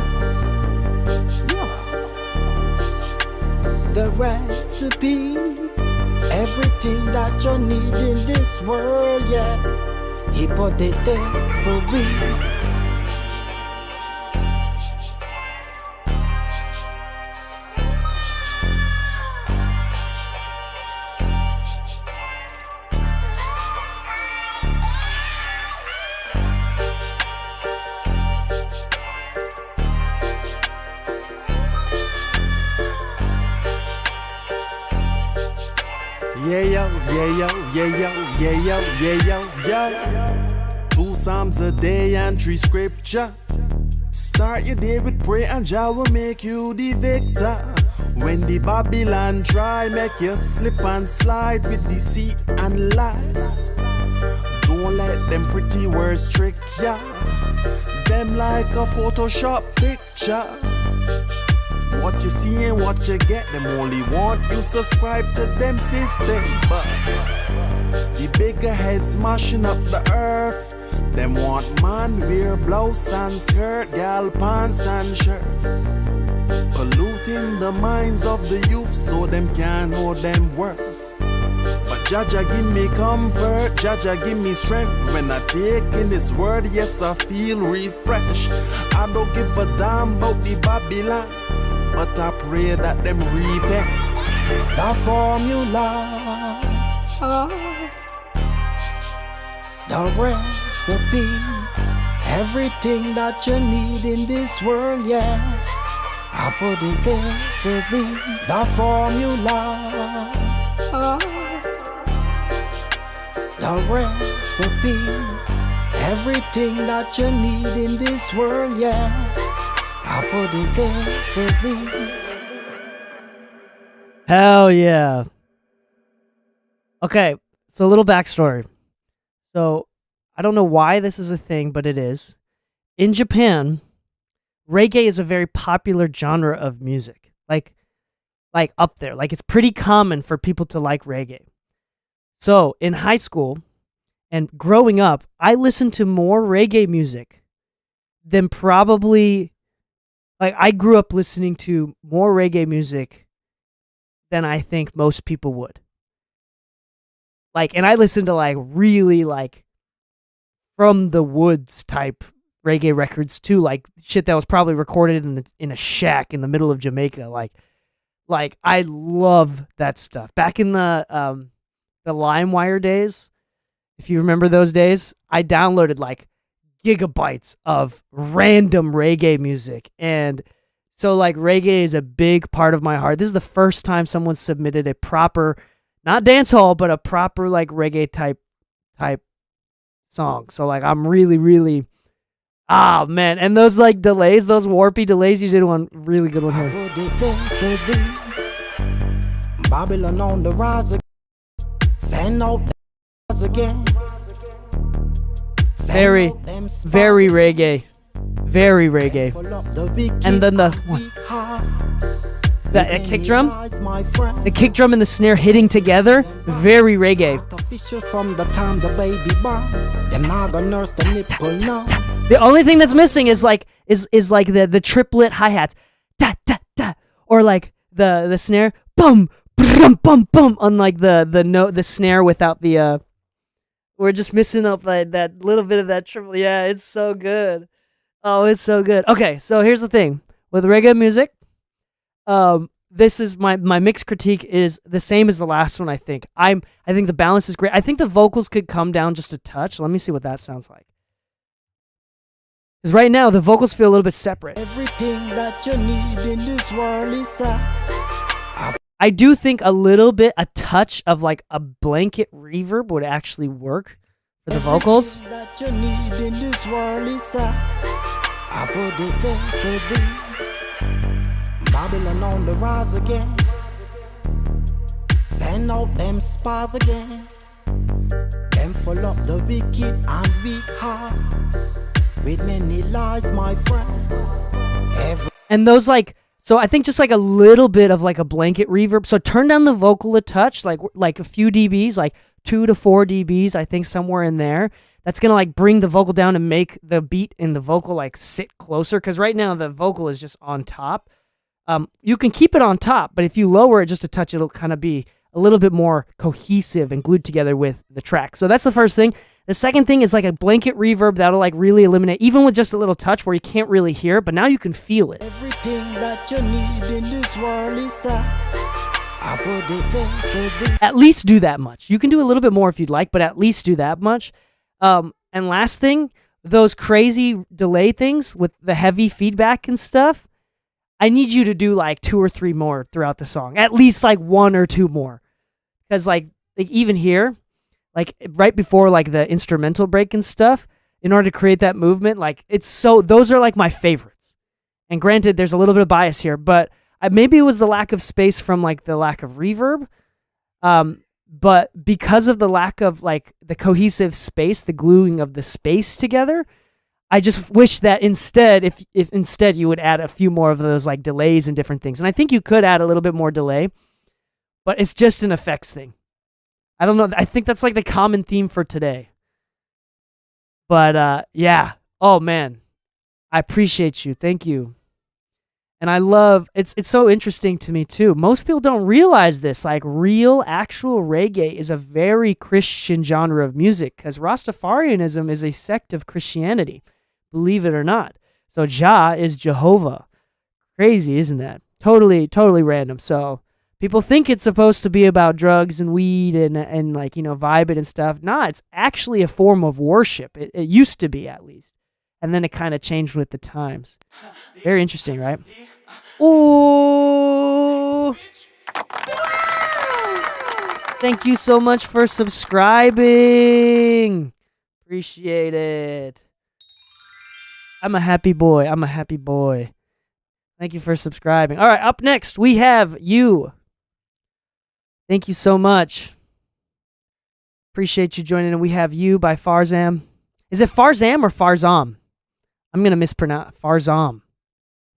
F: yeah. The recipe, everything that you need in this world, yeah. He put it there for me.
G: Yeah yo, yeah yo, yeah yo, yeah yo, yeah yo, yeah. 2 psalms a day and 3 scripture. Start your day with prayer and Jah will make you the victor. When the Babylon try, make you slip and slide with deceit and lies. Don't let them pretty words trick ya. Them like a Photoshop picture. What you see and what you get, them only want you subscribe to them system. But the bigger heads smashing up the earth. Them want man wear blouse and skirt, gal pants and shirt. Polluting the minds of the youth so them can't know them worth. But Jaja give me comfort, Jaja give me strength. When I take in His word, yes I feel refreshed. I don't give a damn about the Babylon, but I pray that them repent.
F: The formula, the recipe, everything that you need in this world, yeah. I put it there for thee. The formula, the recipe, everything that you need in this world, yeah. I put it there for thee.
A: Hell yeah. Okay, so a little backstory. So, I don't know why this is a thing, but it is. In Japan, reggae is a very popular genre of music. Like up there. Like, it's pretty common for people to like reggae. So, in high school and growing up, I listened to more reggae music than probably... Like, I grew up listening to more reggae music than I think most people would. Like, and I listened to, like, really, like, from the woods type reggae records, too. Like, shit that was probably recorded in a shack in the middle of Jamaica. Like I love that stuff. Back in the LimeWire days, if you remember those days, I downloaded, like, gigabytes of random reggae music, and so like reggae is a big part of my heart. This is the first time someone submitted a proper, not dancehall, but a proper like reggae type song. So like I'm really man, and those like delays, those warpy delays, you did one really good one here.
F: Babylon on the rise again. Send out the again.
A: Very reggae. Very reggae. And then the kick drum? The kick drum and the snare hitting together, very reggae. The only thing that's missing is like the triplet hi-hats. Da da da, or like the snare bum bum bum bum on like the note, the snare without the we're just missing up that little bit of that triple. Yeah, it's so good. Oh, it's so good. Okay, so here's the thing. With reggae music, this is my mixed critique is the same as the last one, I think. I think the balance is great. I think the vocals could come down just a touch. Let me see what that sounds like. Because right now, the vocals feel a little bit separate.
F: Everything that you need in this world is
A: I do think a touch of like a blanket reverb would actually work for the vocals.
F: That you need in this world is I put it there for thee. Babylon on the rise again. Send out them spies again. Them full of the wicked and weak heart. With many lies, my friend.
A: And those like, so I think just like a little bit of like a blanket reverb. So turn down the vocal a touch, like a few dBs, like 2 to 4 dBs, I think somewhere in there. That's going to like bring the vocal down and make the beat in the vocal like sit closer. Because right now the vocal is just on top. You can keep it on top, but if you lower it just a touch, it'll kind of be a little bit more cohesive and glued together with the track. So that's the first thing. The second thing is like a blanket reverb that'll like really eliminate, even with just a little touch where you can't really hear it, but now you can feel it.
F: Everything that you need in this world is I put it there.
A: At least do that much. You can do a little bit more if you'd like, but at least do that much. And last thing, those crazy delay things with the heavy feedback and stuff, I need you to do like 2 or 3 more throughout the song. At least like 1 or 2 more. Because like even here, like right before like the instrumental break and stuff, in order to create that movement, like those are like my favorites. And granted, there's a little bit of bias here, but maybe it was the lack of space from like the lack of reverb. But because of the lack of like the cohesive space, the gluing of the space together, I just wish that instead, if instead you would add a few more of those like delays and different things. And I think you could add a little bit more delay, but it's just an effects thing. I don't know. I think that's like the common theme for today. But yeah. Oh man. I appreciate you. Thank you. And I love, it's so interesting to me too. Most people don't realize this. Like real, actual reggae is a very Christian genre of music because Rastafarianism is a sect of Christianity, believe it or not. So Jah is Jehovah. Crazy, isn't that? Totally, totally random. So people think it's supposed to be about drugs and weed and like, you know, vibing and stuff. Nah, it's actually a form of worship. It used to be, at least. And then it kind of changed with the times. Very interesting, right? Ooh! Thank you so much for subscribing. Appreciate it. I'm a happy boy. I'm a happy boy. Thank you for subscribing. All right, up next, we have you. Thank you so much. Appreciate you joining in. We have You by Farzam. Is it Farzam or Farzam? I'm going to mispronounce. Farzam.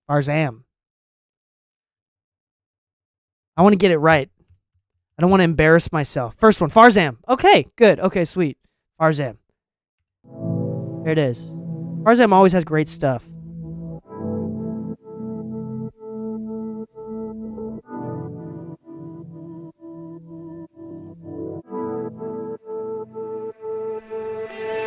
A: Farzam. I want to get it right. I don't want to embarrass myself. First one, Farzam. Okay, good. Okay, sweet. Farzam. Here it is. Farzam always has great stuff.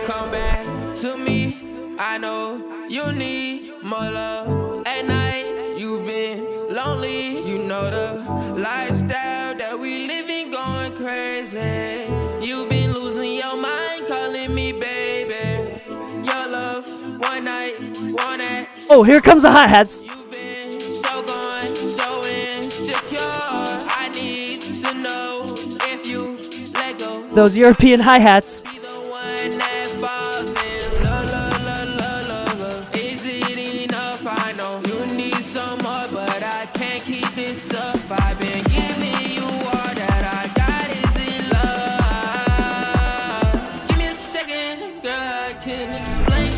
D: Come back to me. I know you need more love. At night, you've been lonely. You know the lifestyle that we living going crazy. You've been losing your mind, calling me baby. Your love, one night, one act.
A: Oh, here comes the hi-hats.
D: You've been so gone, so insecure. I need to know if you let go.
A: Those European hi-hats.
D: Be the one that falls in love, love, love, love, love, love. Is it enough? I know you need some more, but I can't keep this up. I've been giving you all that I got is in love. Give me a second, girl, I can explain.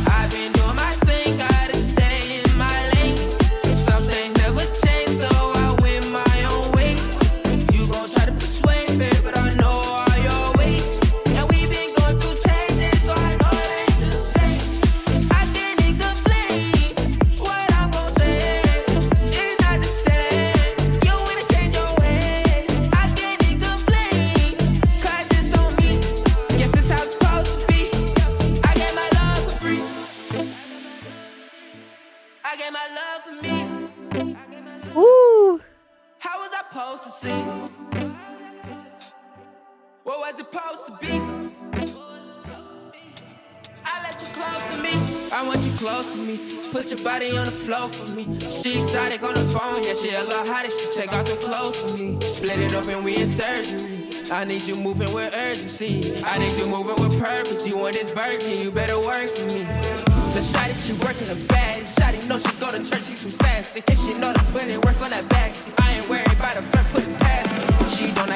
D: I've been doing my thing, gotta stay in my lane. Some things never change, so I win my own way. You gon' try to persuade me, but I know all your ways. And we've been going through changes, so I know it ain't the same. I didn't complain. What I'm gon' say is not the same. You wanna change your ways. I didn't complain. 'Cause it's on me. Yes, it's how it's supposed to be. I gave my love for free. I gave my love for me.
A: Ooh.
D: How was I supposed to see? What was it supposed to be? I let you close to me. I want you close to me. Put your body on the floor for me. She exotic on the phone. Yeah, she a lot hotter. She take off the clothes for me. Split it open, we in surgery. I need you moving with urgency. I need you moving with purpose. You want this Birkin, you better work for me. The shawty, she working the bag. Shawty know she go to church, she too sassy. And she know the money work on that back. See, I ain't worried about the front, put it past me. She don't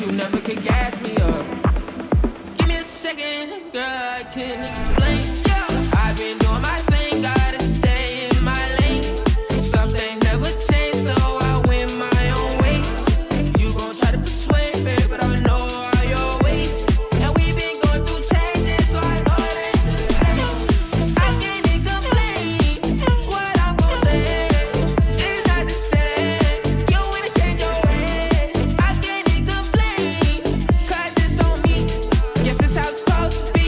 D: but you never could gas me up. Give me a second, girl, I can explain. I've been doing my thing, gotta stay in my lane. Some things never change, so I win my own way. You gon' try to persuade me, but I know all your ways. And we've been going through changes, so I know it ain't the same. I can't even complain. What I'm gon' say is not the same. You wanna change your ways. I can't even complain, 'cause it's on me. Yes, it's how it's supposed to be.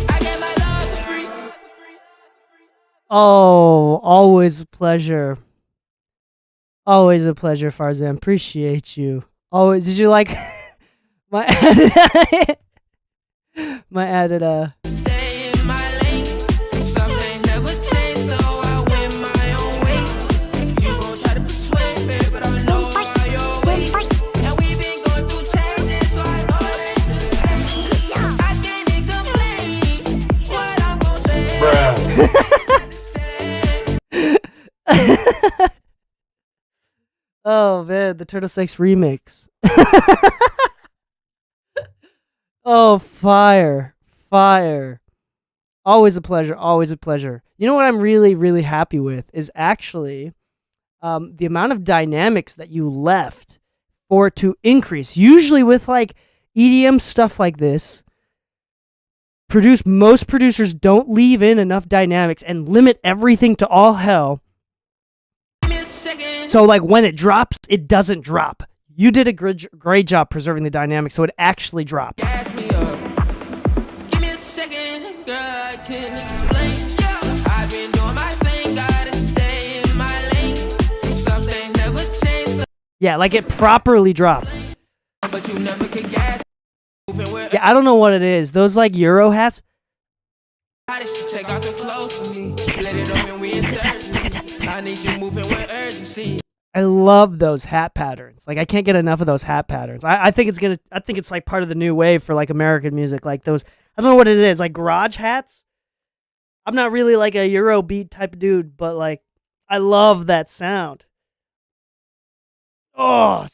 D: I get my love for free.
A: Oh, always a pleasure. Always a pleasure, Farzan. Appreciate you. Always. Did you like my added my added
D: Stay in my lane. Something never change, so I win my own way. You gon' try to persuade me, but I know all your ways. And we've been going through changes, so I know it ain't the same. I can't even complain. What I'm gon' say.
A: Oh man, the Turtle Sex remix. Oh, fire. Fire. Always a pleasure. Always a pleasure. You know what I'm really, really happy with is actually the amount of dynamics that you left for it to increase. Usually with like EDM stuff like this, most producers don't leave in enough dynamics and limit everything to all hell.
D: Give me a second.
A: So like when it drops, it doesn't drop. You did a great job preserving the dynamics so it actually dropped.
D: Gas me up. Give me a second, girl, I can explain. I've been doing my thing, gotta stay in my lane. Something never change,
A: Yeah, like it properly drops.
D: but you never could gas. Moving where
A: Yeah, I don't know what it is. Those like Euro hats.
D: how did she take out the clothes for me? Let it open, we in surgery. I need you moving with urgency.
A: I love those hat patterns. Like I can't get enough of those hat patterns. I think it's like part of the new wave for like American music. Like those, I don't know what it is, like garage hats. I'm not really like a Euro beat type of dude, but like I love that sound. Oh, I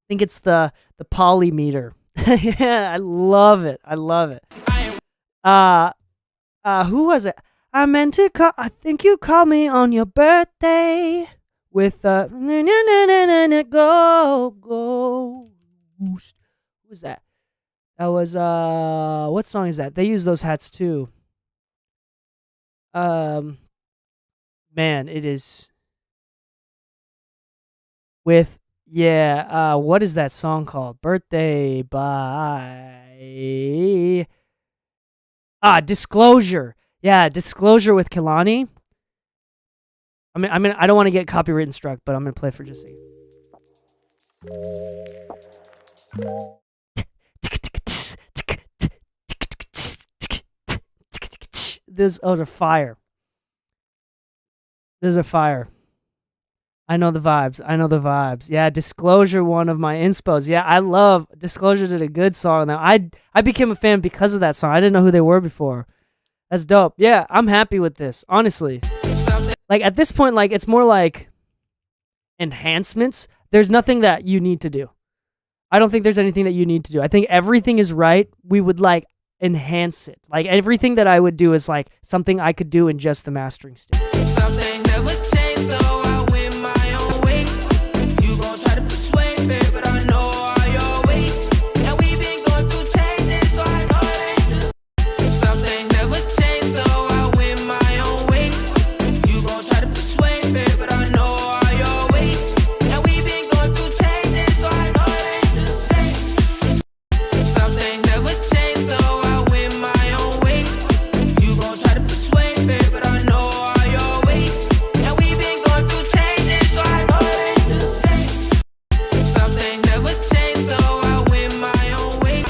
A: think it's the polymeter. Yeah, I love it. I love it. Who was it? I meant to call. I think you called me on your birthday with go. Who was that? That was what song is that? They use those hats too. Man, it is with what is that song called? Birthday by Disclosure. Yeah, Disclosure with Kehlani. I mean, I don't want to get copyright struck, but I'm gonna play for just a second. Those are fire. Those are fire. I know the vibes. Yeah, Disclosure, one of my inspos. Yeah, I love Disclosure. Did a good song. Now I became a fan because of that song. I didn't know who they were before. That's dope. Yeah, I'm happy with this, honestly. Like at this point, like it's more like enhancements. There's nothing that you need to do. I don't think there's anything that you need to do. I think everything is right. We would like enhance it. Like everything that I would do is like something I could do in just the mastering stage.
D: Something never changed, so I win my own way. You gon' try to persuade me, but I know all your ways. And we've been going through changes, so I know it ain't the same. Something never changed, so I win my own way. You gon' try to persuade me, but I know all your ways. And we've been going through changes, so I know it ain't the same. Something never changed, so I win my own way. You gon' try to persuade me, but I know all your ways. And we've been going through changes, so I know it ain't the same. Something never changed, so I win my own way.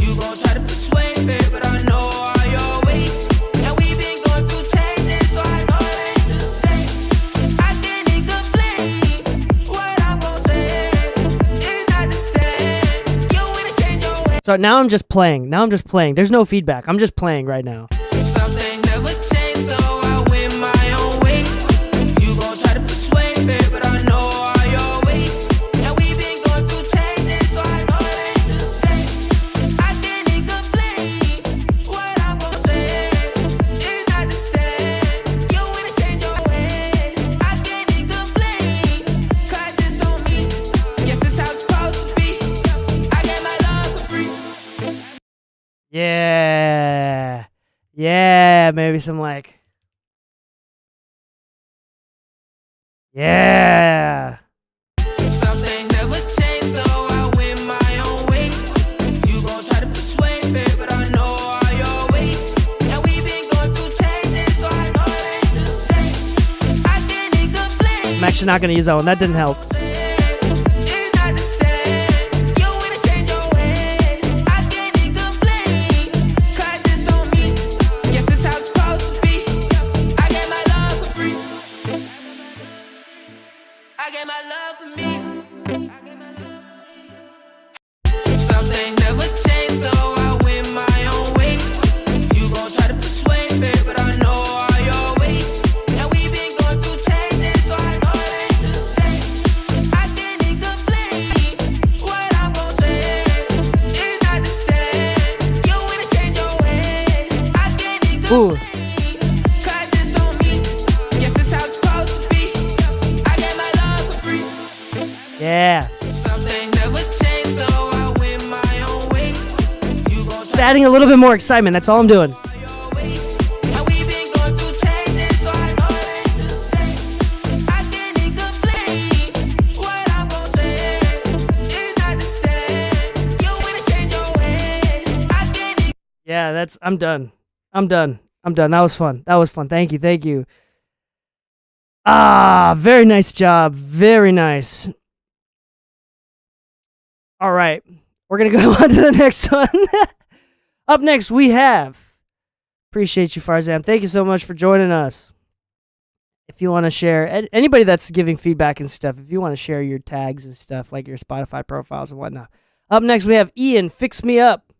D: You gon' try to persuade me, but I know all your ways. And we've been going through changes, so I know it ain't the same. I can't even complain. What I'm gon' say is not the same. You wanna change your ways.
A: So now I'm just playing. There's no feedback. I'm just playing right now.
D: Something never changed, so I win my own way. You gon' try to persuade me, but I know all your ways. And we've been going through changes, so I
A: maybe some like, yeah.
D: Something never changed, so I win my own way. You gon' try to persuade me, but I know all your ways. And we been going through changes, so I know it ain't the same. I can't even complain.
A: I'm actually not gonna use that one. That didn't help.
D: It's not the same. You wanna change your ways. I can't even complain. 'Cause it's on me. Yes, it's how it's supposed to be. I get my love for free. I get my love for me. Something never changed, so I win my own way. You gon' try to persuade me, but I know all your ways. And we been going through changes, so I know it ain't the same. I can't even complain. What I'm gon' say is not the same. You wanna change your ways. I can't even
A: Ooh.
D: complain. 'Cause it's on me. Yes, it's how it's supposed to be. I get my love for free.
A: Yeah.
D: Something never changed, so I win my own way. You gon'
A: Just adding a little bit more excitement. That's all I'm doing.
D: try your ways. And we been going through changes, so I know it ain't the same. I can't even complain. What I'm gon' say is not the same. You wanna change your ways. I can't even
A: Yeah, I'm done. I'm done. That was fun. Thank you. Ah, very nice job. Very nice. All right. We're going to go on to the next one. Up next, we have. Appreciate you, Farzam. Thank you so much for joining us. If you want to share, anybody that's giving feedback and stuff, if you want to share your tags and stuff, like your Spotify profiles and whatnot. Up next, we have Ian, Fix Me Up.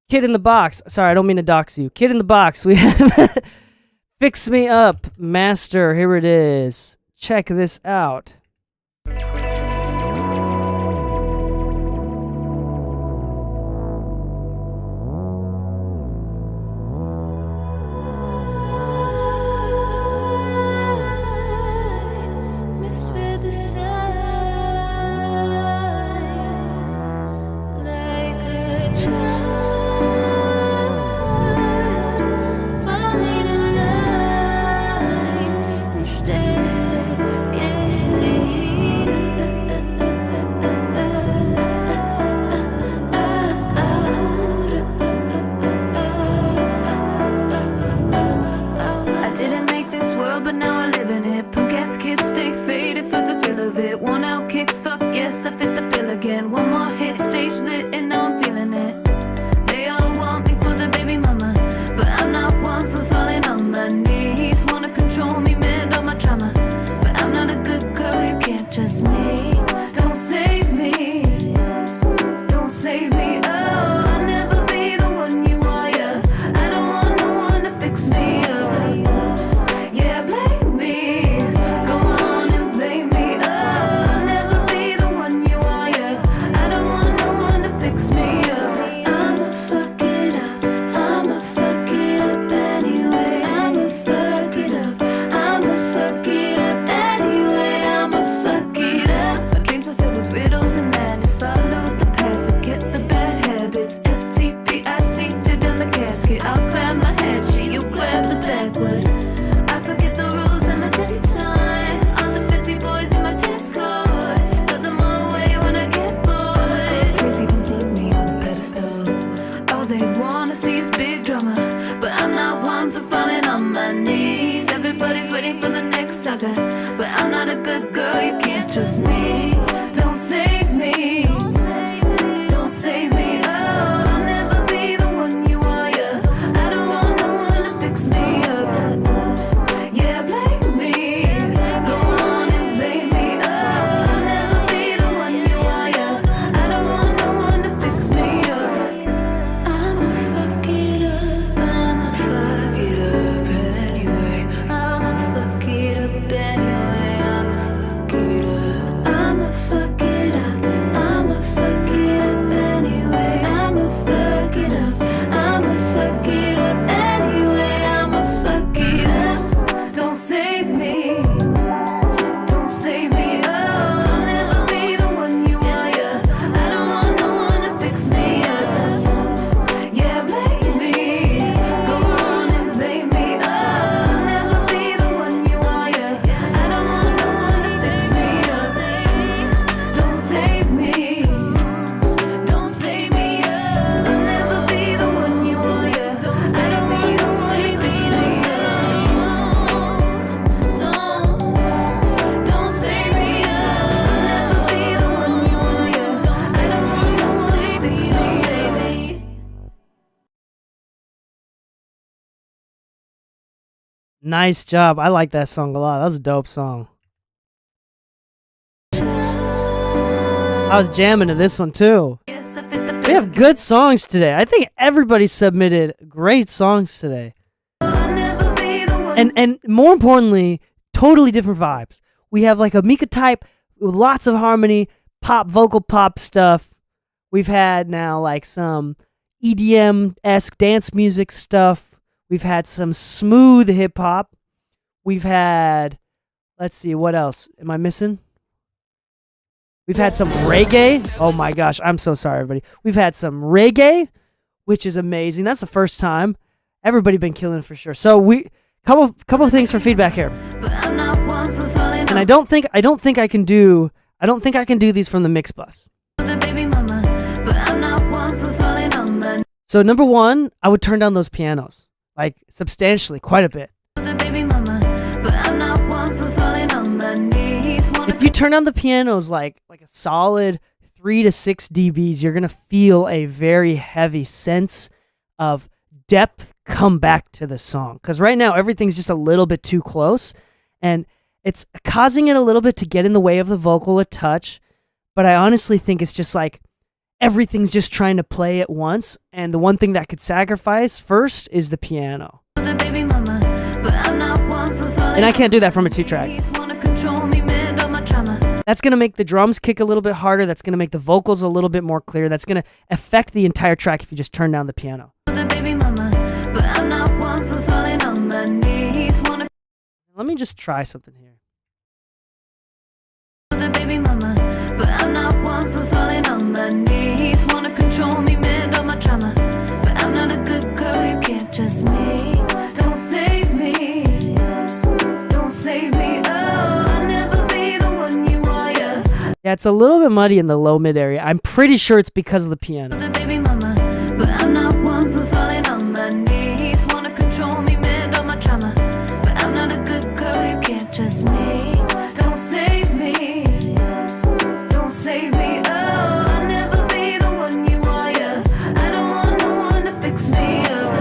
A: Kid in the Box. Sorry, I don't mean to dox you. Kid in the Box. We have Fix Me Up, Master. Here it is. Check this out.
H: Misread the signs like a child falling in line instead of getting out. I didn't make this world, but now I live in it. Punk ass kids stay faded for the thrill of it. Worn out kicks, fuck yes, I fit the bill again. One more hit, stage lit, and now I'm feeling it. They all want me for the baby mama, but I'm not one for falling on my knees. Wanna control me, mend all my trauma, but I'm not a good girl, you can't trust me. Don't save me, don't save me, oh, I'll never be the one you are, yeah. I don't want no one to fix me up. Yeah, blame me, go on and blame me, oh, I'll never be the one you are, yeah. I don't want no one to fix me up. I'ma fuck it up, I'ma fuck it up anyway. I'ma fuck it up, I'ma fuck it up anyway. I'ma fuck it up. My dreams are filled with riddles and madness. Follow the path, but kept the bad habits. FTPIC, did in the casket. I'll grab my head shit, you grab the backwood. I forget the rules and I take time. All the fancy boys in my test card, throw them all away when I get bored. Crazy, don't put me on a pedestal. All they wanna see is big drama, but I'm not one for falling on my knees. Everybody's waiting for the next saga, but I'm not a good girl, you can't trust me. Don't save me, don't save me, oh, I'll never be the one you are, yeah. I don't want no one to fix me up. Yeah, blame me, go on and blame me, oh, I'll never be the one you are, yeah. I don't want no one to fix me up. I'ma fuck it up, I'ma fuck it up anyway. I'ma fuck it up anyway. I'ma fuck it up, I'ma
A: Nice job. I like that song a lot. That was a dope song. I was jamming to this one too.
H: Yes, I fit the
A: We have good songs today. I think everybody submitted great songs today.
H: I'll never be the one.
A: And more importantly, totally different vibes. We have like a Mika type with lots of harmony, vocal pop stuff. We've had now like some EDM-esque dance music stuff. We've had some smooth hip hop. We've had, let's see, what else am I missing? We've had some reggae. Oh my gosh, I'm so sorry, everybody. We've had some reggae, which is amazing. That's the first time. Everybody been killing it for sure. So couple of things for feedback here.
H: But I'm not one for falling
A: And I don't think I can do these from the mix bus.
H: the baby mama. But I'm not one for falling on my
A: So number one, I would turn down those pianos, like substantially, quite a bit.
H: the baby mama. But I'm not one for falling on my knees.
A: If you turn down the pianos like a solid 3 to 6 dBs, you're gonna feel a very heavy sense of depth come back to the song. Because right now everything's just a little bit too close, and it's causing it a little bit to get in the way of the vocal a touch. But I honestly think it's just like everything's just trying to play at once, and the one thing that could sacrifice first is the piano.
H: the baby mama. But I'm not one for falling
A: And I can't do that from a 2-track.
H: He's wanna control me, man, on my trauma.
A: That's going to make the drums kick a little bit harder. That's going to make the vocals a little bit more clear. That's going to affect the entire track if you just turn down the piano.
H: The baby mama. But I'm not one for falling on my knees. Wanna
A: Let me just try something here.
H: the baby mama. But I'm not one for falling on my knees. Wanna control me, man, on my trauma. But I'm not a good girl, you can't trust me. Don't save me. Don't save me. Oh, I'll never be the one you are, yeah.
A: Yeah, it's a little bit muddy in the low mid area. I'm pretty sure it's because of the piano.
H: The baby mama. But I'm not one for falling on my knees. Wanna control me, man, on my trauma. But I'm not a good girl, you can't trust me. Don't save me. Don't save me. Oh, I'll never be the one you are, yeah. I don't want no one to fix me up.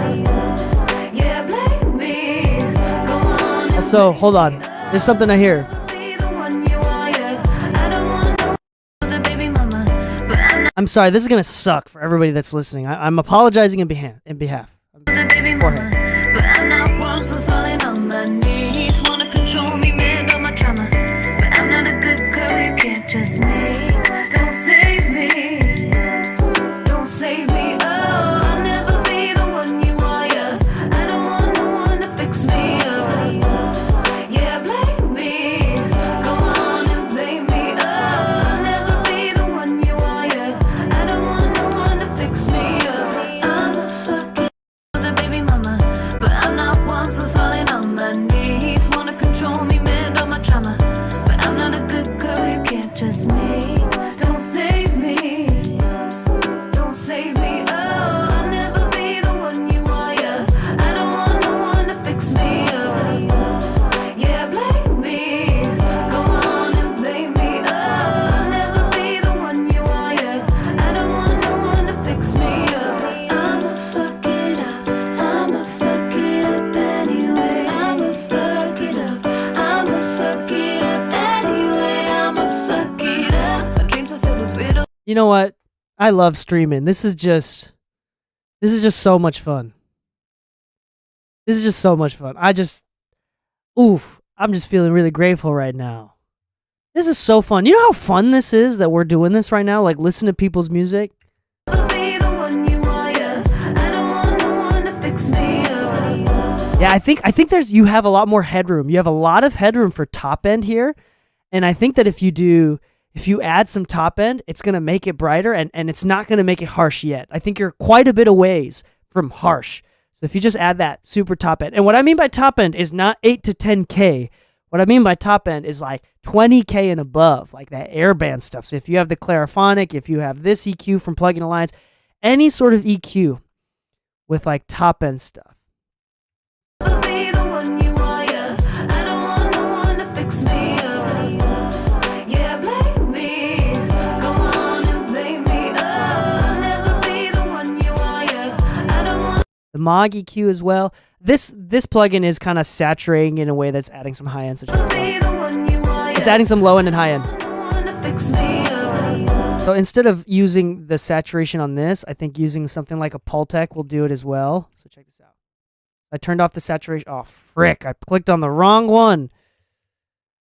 H: Yeah, blame me. Go on and
A: So, hold on. There's something I hear.
H: be the one you are, yeah. I don't want no the baby mama. But I'm not
A: I'm sorry, this is going to suck for everybody that's listening. I'm apologizing in behalf.
H: the baby mama. But I'm not one for falling on my knees. Wanna control me, man, on my trauma. But I'm not a good girl, you can't trust me. Don't save me. Don't save me. Oh, I'll never be the one you are, yeah. I don't want no one to fix me up. Yeah, blame me. Go on and blame me. Oh, I'll never be the one you are, yeah. I don't want no one to fix me up. I'm a fucking the baby mama. But I'm not one for falling on my knees. Wanna control me, man, on my trauma. But I'm not a good girl, you can't trust me. Don't save me. Don't save me. Oh, I'll never be the one you are, yeah. I don't want no one to fix me up. Yeah, blame me. Go on and blame me. Oh, I'll never be the one you are, yeah. I don't want no one to fix me up. I'ma fuck it up. I'ma fuck it up anyway. I'ma fuck it up. I'ma fuck it up anyway. I'ma fuck it up. My dreams are filled with riddles.
A: You know what? I love streaming. This is just so much fun. This is just so much fun. I'm just feeling really grateful right now. This is so fun. You know how fun this is that we're doing this right now? Like, listen to people's music.
H: Be the one you are, yeah. I don't want no one to fix me up.
A: Yeah, I think you have a lot more headroom. You have a lot of headroom for top end here. And I think that if you add some top end, it's going to make it brighter and it's not going to make it harsh yet. I think you're quite a bit of ways from harsh. So if you just add that super top end, and what I mean by top end is not 8 to 10K. What I mean by top end is like 20K and above, like that airband stuff. So if you have the Clariphonic, if you have this EQ from Plugin Alliance, any sort of EQ with like top end stuff.
H: Be the one you are, yeah. I don't want no one to fix me up. Yeah, blame me. Go on and blame me. Oh, I'll never be the one you are, yeah. I don't want
A: The Moog EQ as well. this plugin is kind of saturating in a way that's adding some high end. It's adding some low end and high end. So instead of using the saturation on this, I think using something like a Pultec will do it as well. So check this out. I turned off the saturation. Oh, frick. I clicked on the wrong one.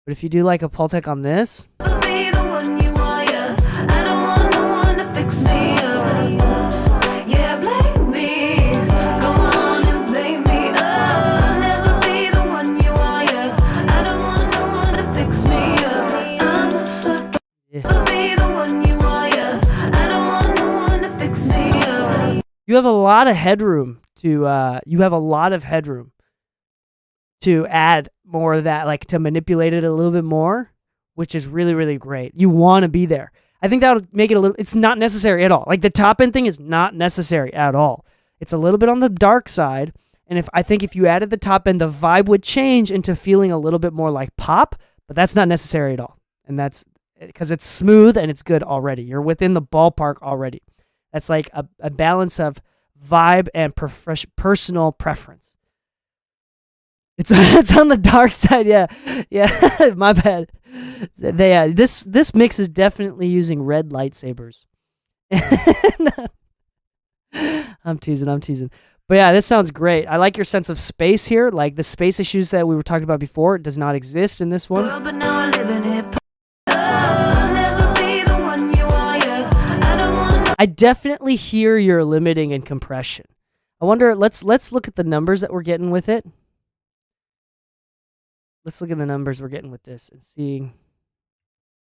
A: But if you do like a Pultec on this. You have a lot of headroom to add more of that, like to manipulate it a little bit more, which is really, really great. You want to be there. I think that would make it a little, it's not necessary at all. Like the top end thing is not necessary at all. It's a little bit on the dark side. And I think if you added the top end, the vibe would change into feeling a little bit more like pop, but that's not necessary at all. And that's because it's smooth and it's good already. You're within the ballpark already. That's like a balance of vibe and personal preference. It's on the dark side, yeah. My bad. This mix is definitely using red lightsabers. I'm teasing. But yeah, this sounds great. I like your sense of space here. Like the space issues that we were talking about before, it does not exist in this one.
H: But now I live in it. I'll never be the one you are, yeah. I don't want
A: I definitely hear your limiting and compression. I wonder, let's look at the numbers that we're getting with it. Let's look at the numbers we're getting with this and seeing.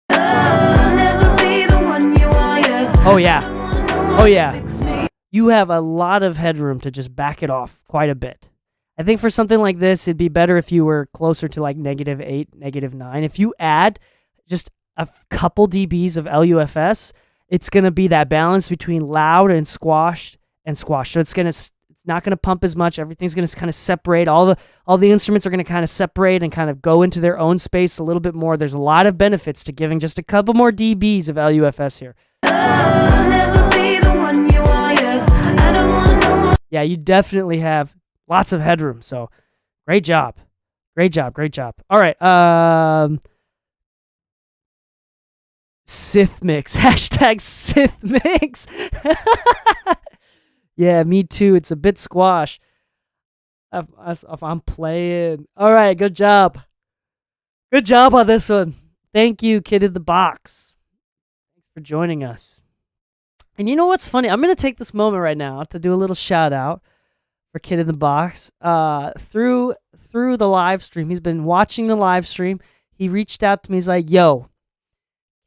H: I'll never be the one you are, yeah.
A: Oh yeah. You have a lot of headroom to just back it off quite a bit. I think for something like this, it'd be better if you were closer to like -8, -9. If you add just a couple dBs of LUFS, it's going to be that balance between loud and squashed. So it's not going to pump as much. Everything's going to kind of separate. All the instruments are going to kind of separate and kind of go into their own space a little bit more. There's a lot of benefits to giving just a couple more dBs of LUFS here.
H: I'll never be the one you are, yeah. I don't want no one.
A: Yeah, you definitely have lots of headroom. So great job. All right. Sith mix. Hashtag Sith mix. Yeah, me too. It's a bit squash. If I'm playing. All right, good job. Good job on this one. Thank you, Kid in the Box. Thanks for joining us. And you know what's funny? I'm going to take this moment right now to do a little shout out for Kid in the Box. Through the live stream, he's been watching the live stream. He reached out to me. He's like, yo,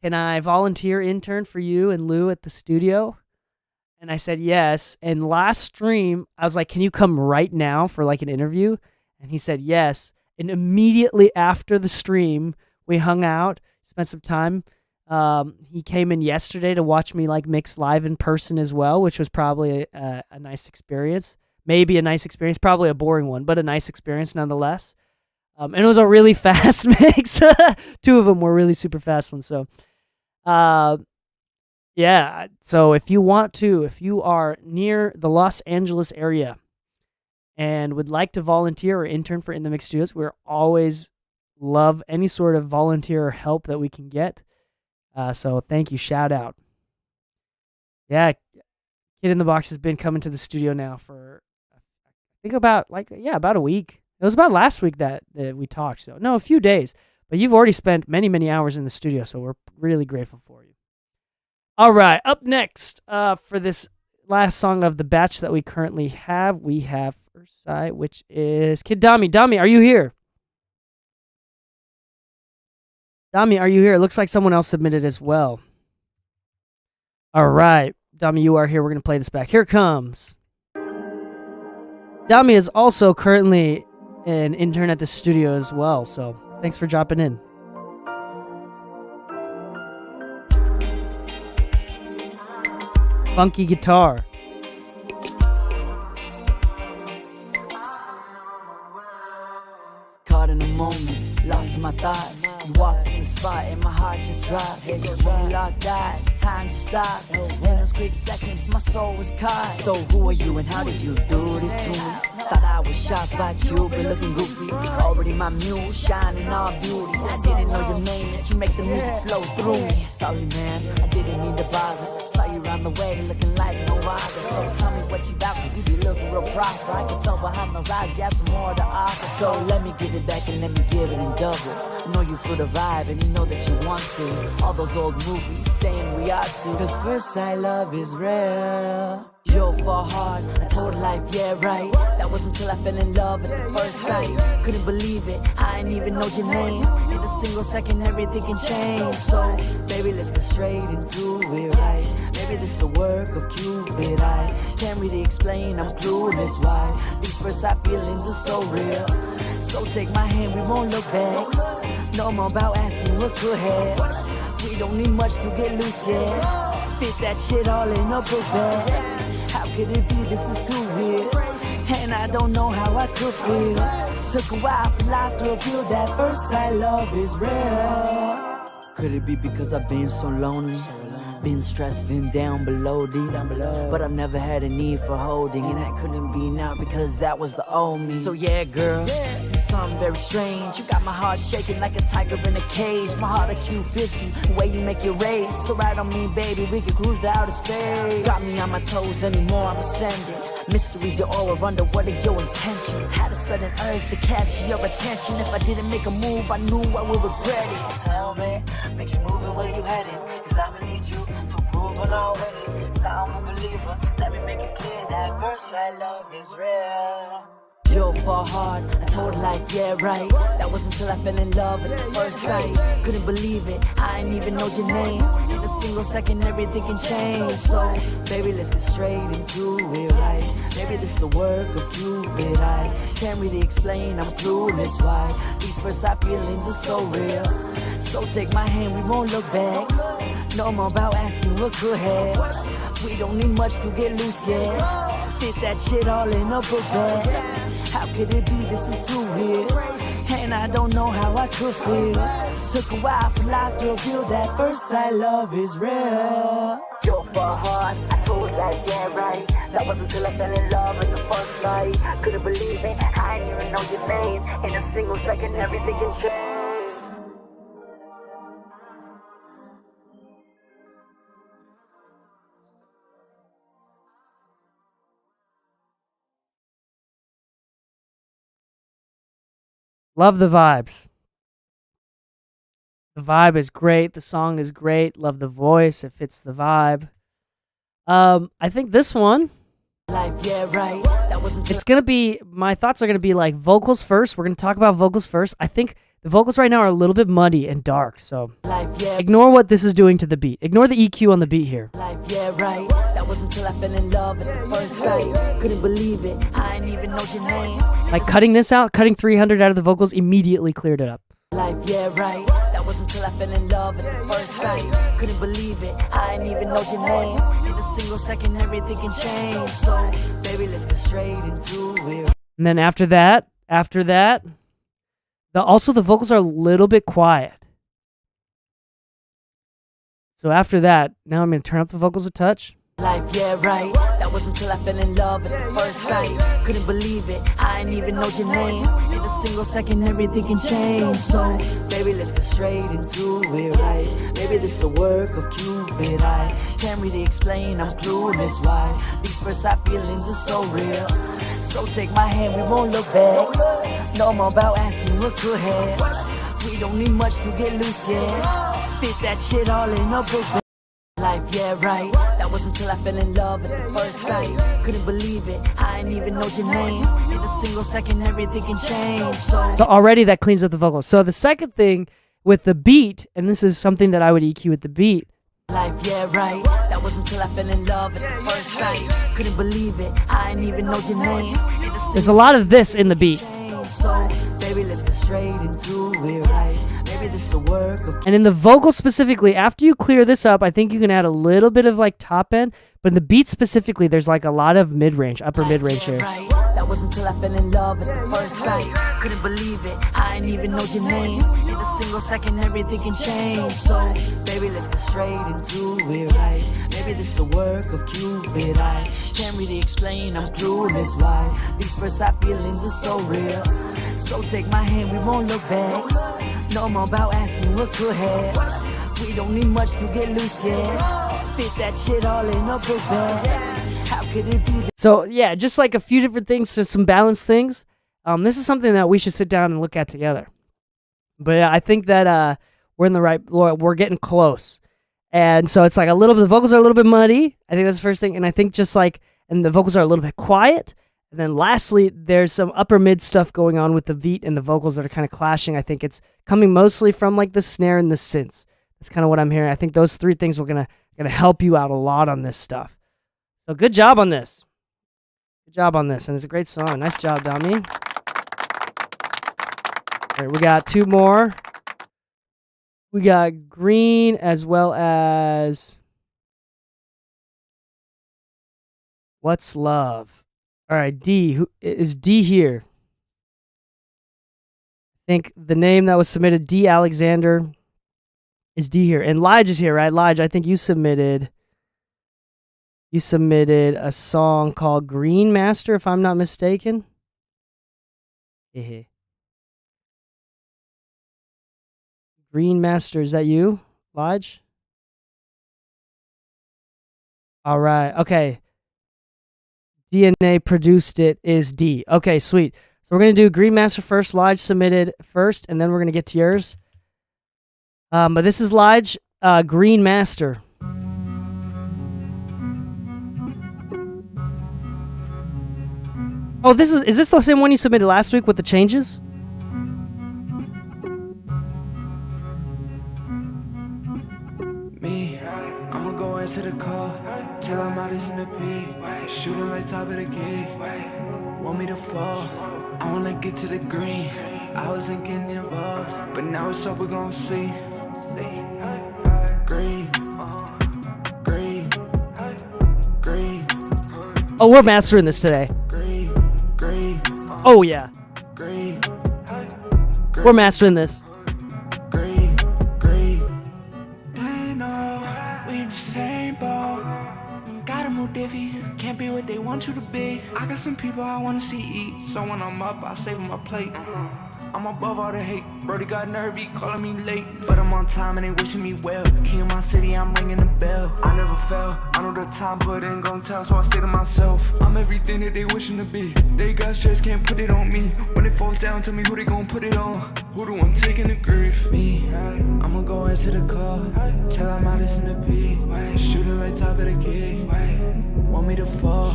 A: can I volunteer intern for you and Lou at the studio? And I said yes. And last stream, I was like, can you come right now for like an interview? And he said yes. And immediately after the stream, we hung out, spent some time. He came in yesterday to watch me like mix live in person as well, which was probably a nice experience. Maybe a nice experience, probably a boring one, but a nice experience nonetheless. And it was a really fast mix. Two of them were really super fast ones. So, yeah. So if you are near the Los Angeles area and would like to volunteer or intern for In the Mix Studios, we're always love any sort of volunteer help that we can get. So thank you. Shout out. Yeah. Kid in the Box has been coming to the studio now for, I think about a week. It was about last week that we talked. So no, a few days, but you've already spent many, many hours in the studio. So we're really grateful for you. All right. Up next, for this last song of the batch that we currently have, we have First Sight, which is Kid Dami. Dami, are you here? Dami, are you here? It looks like someone else submitted as well. All right. Dami, you are here. We're going to play this back. Here it comes. Dami is also currently an intern at the studio as well, so thanks for dropping in. Funky guitar.
D: Caught in a moment, lost in my thoughts. You walked in the spot and my heart just dropped. When we locked eyes, time just stopped. In those quick seconds, my soul was caught. So who are you and how did you do this to me? Thought I I was shot by Cupid, looking goofy. Already my muse, shining all beauty. I didn't know your name, that you make the music flow through me. Sorry man, I didn't mean to bother. Saw you around the way, looking like no other. So tell me what you got, cause you be looking real proper. I can tell behind those eyes, you have some more to offer. So let me give it back and let me give it in double. Know you for the vibe and you know that you want to. All those old movies saying we ought to. Cause first sight love is real. You'll fall hard, I told life, yeah, right. That was until I fell in love at the first sight. Couldn't believe it, I didn't even know your name. In a single second, everything can change. So, baby, let's get straight into it, right? Maybe this the work of Cupid. I can't really explain, I'm clueless why these first sight feelings are so real. So take my hand, we won't look back. No more about asking what could have. We don't need much to get loose, yeah. Fit that shit all in a book bag. How could it be? This is too weird. And I don't know how I could feel. Took a while for life to reveal that first sight love is real. Could it be because I've been so lonely? Been stressed and down below, deep down below. But I've never had a need for holding, and that couldn't be now because that was the old me. So yeah, girl, you're something very strange. You got my heart shaking like a tiger in a cage. My heart a Q50, the way you make it race. So ride on me, baby, we can cruise to outer space. Got me on my toes anymore, I'm ascending. Mysteries you're all under, what are your intentions? Had a sudden urge to catch your attention. If I didn't make a move, I knew I would regret it. Tell me, makes you moving where you headed. Cause I'ma need you to prove it already. Cause I'm a believer, let me make it clear that first sight love is real. You'll fall hard, I told life, yeah, right. That was until I fell in love at the first sight. Couldn't believe it, I didn't even know your name. In a single second, everything can change. So, baby, let's get straight into it, right? Maybe this the work of Cupid. I can't really explain, I'm clueless why these first sight feelings are so real. So take my hand, we won't look back. No more about asking what could have. We don't need much to get loose, yeah. Fit that shit all in a book bag. How could it be? This is too weird. And I don't know how I could feel. Took a while for life to reveal that first sight love is real. You're for hard, I told life, yeah, right. That was until I fell in love at the first sight. Couldn't believe it, I didn't even know your name. In a single second, everything can change.
A: Love the vibes. The vibe is great. The song is great. Love the voice. It fits the vibe. I think this one, it's going to be, my thoughts are going to be like vocals first. We're going to talk about vocals first. I think the vocals right now are a little bit muddy and dark, so ignore what this is doing to the beat. Ignore the EQ on the beat here. That was until I fell in love at the first sight. Couldn't believe it, I didn't even know your name. Like cutting this out, cutting 300 out of the vocals immediately cleared it up. That was until I fell in love at the first sight. Couldn't believe it, I didn't even know your name. In a single second, everything can change. So, baby, let's get straight into it. And then after that, also the vocals are a little bit quiet. So after that, now I'm going to turn up the vocals a touch. That was until I fell in love at the first sight. Couldn't believe it, I didn't even know your name. In a single second, everything can change. So, baby, let's get straight into it, right? Maybe this the work of Cupid. I can't really explain, I'm clueless why these first sight feelings are so real. So take my hand, we won't look back. No more about asking what could have. We don't need much to get loose, yeah. Fit that shit all in a book. That was until I fell in love at the first sight. Couldn't believe it, I didn't even know your name. In a single second, everything can change. So already that cleans up the vocals. So the second thing with the beat, and this is something that I would EQ with the beat. That was until I fell in love at the first sight. Couldn't believe it, I didn't even know your name. There's a lot of this in the beat. So, baby, let's get straight into it, right? Maybe this the work of. And in the vocal specifically, after you clear this up, I think you can add a little bit of like top end, but in the beat specifically, there's like a lot of mid range, upper mid range here.
D: That was until I fell in love at the first sight. Couldn't believe it, I didn't even know your name. In a single second, everything can change. So, baby, let's get straight into it, right? Maybe this the work of Cupid. I can't really explain, I'm clueless why these first sight feelings are so real. So take my hand, we won't look back. No more about asking what could have. We don't need much to get loose, yeah. Fit that shit all in a book bag. How could it be?
A: So yeah, just like a few different things to some balanced things. This is something that we should sit down and look at together. But I think that we're in the right. We're getting close, and so it's like a little bit. The vocals are a little bit muddy. I think that's the first thing, and I think just like, and the vocals are a little bit quiet. And then lastly, there's some upper mid stuff going on with the beat and the vocals that are kind of clashing. I think it's coming mostly from like the snare and the synths. That's kind of what I'm hearing. I think those three things were gonna help you out a lot on this stuff. So good job on this. Good job on this, and it's a great song. Nice job, Dami. All right, we got two more. We got Green as well as What's Love. All right, D. Who is D here? I think the name that was submitted, D. Alexander, is D here. And Lige is here, right? Lige, I think you submitted a song called Green Master, if I'm not mistaken. Green Master, is that you, Lige? All right, okay. DNA produced it is D. Okay, sweet. So we're going to do Green Master first. Lige submitted first, and then we're going to get to yours. But this is Lige, Green Master. Oh, is this the same one you submitted last week with the changes?
D: Me, I'ma go into the car till I'm out in the P. Shooting like top of the gig. Want me to fall? I wanna get to the green. I wasn't getting involved, but now it's up, we're gonna see. Green, green, green.
A: Oh, we're mastering this today.
D: Green, green.
A: Oh yeah.
D: Green.
A: We're mastering this.
D: Green, green. They know we in the same boat. Gotta move diffy, can't be what they want you to be. I got some people I wanna see eat, so when I'm up, I save on my plate. I'm above all the hate, Brody got nervy, calling me late. But I'm on time and they wishing me well. King of my city, I'm ringing the bell. I never fell, I know the time put in gon' tell, so I stay to myself. I'm everything that they wishing to be. They got stress, can't put it on me. When it falls down, tell me who they gon' put it on. Who the one taking the grief? Me, I'ma go into the car till I'm out in the P. Shooting like top of the gig. Want me to fall?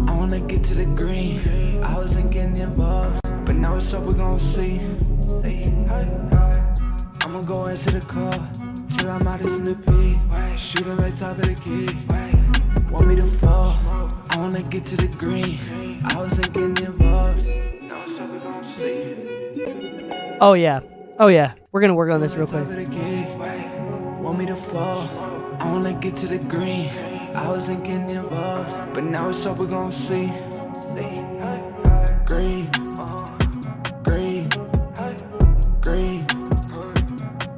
D: I wanna get to the green. I wasn't getting involved, but now it's up, we're gon' see. I'ma go into the car till I'm out in the P. Shooting like top of the gig. Want me to fall? I wanna get to the green. I wasn't getting involved. Now it's up, we're gon' see.
A: Oh yeah. Oh yeah. We're gonna work on this real quick.
D: Want me to fall? I wanna get to the green. I wasn't getting involved, but now it's up, we're gon' see. Green, green, green, green,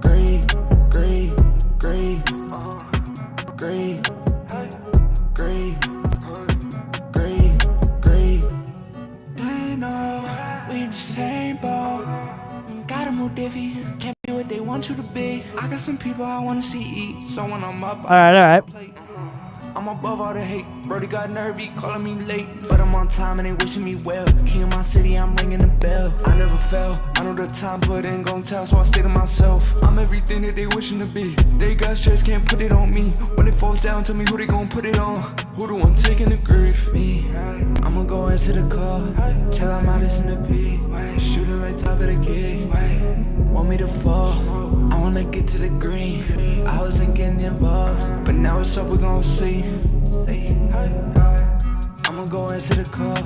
D: green, green, green, green, green, green. They know we in the same boat. Gotta move diffy, can't be what they want you to be. I got some people I wanna see eat, so when I'm up,
A: All right.
D: I'm above all the hate, Brody got nervy, calling me late. But I'm on time and they wishing me well. King of my city, I'm ringing the bell. I never fell, I know the time put in gon' tell, so I stay to myself. I'm everything that they wishing to be. They got stress, can't put it on me. When it falls down, tell me who they gon' put it on. Who the one taking the grief? Me, I'ma go into the car till I'm out in the P. Shooting like top of the gig. Want me to fall? I wanna get to the green. I wasn't getting involved, but now it's up, we're gon' see. I'ma go into the car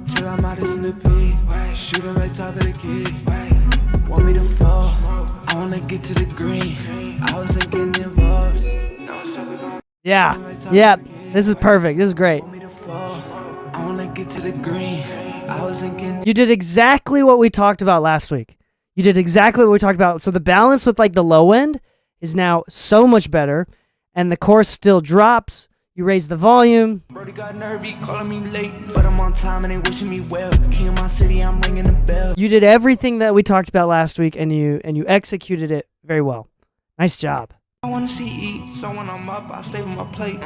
D: till I'm out in the P. Shooting like top of the gig. Want me to fall? I wanna get to the green. I wasn't getting involved.
A: Yeah. This is perfect. This is great.
D: Want me to fall? I wanna get to the green. I was thinking.
A: You did exactly what we talked about last week. You did exactly what we talked about. So the balance with like the low end is now so much better, and the chorus still drops. You raise the volume.
D: Brody got nervy, calling me late, but I'm on time and they wishing me well. King of my city, I'm ringing the bell.
A: You did everything that we talked about last week, and you executed it very well. Nice job.
D: I wanna see eat, so when I'm up, I stay with my plate.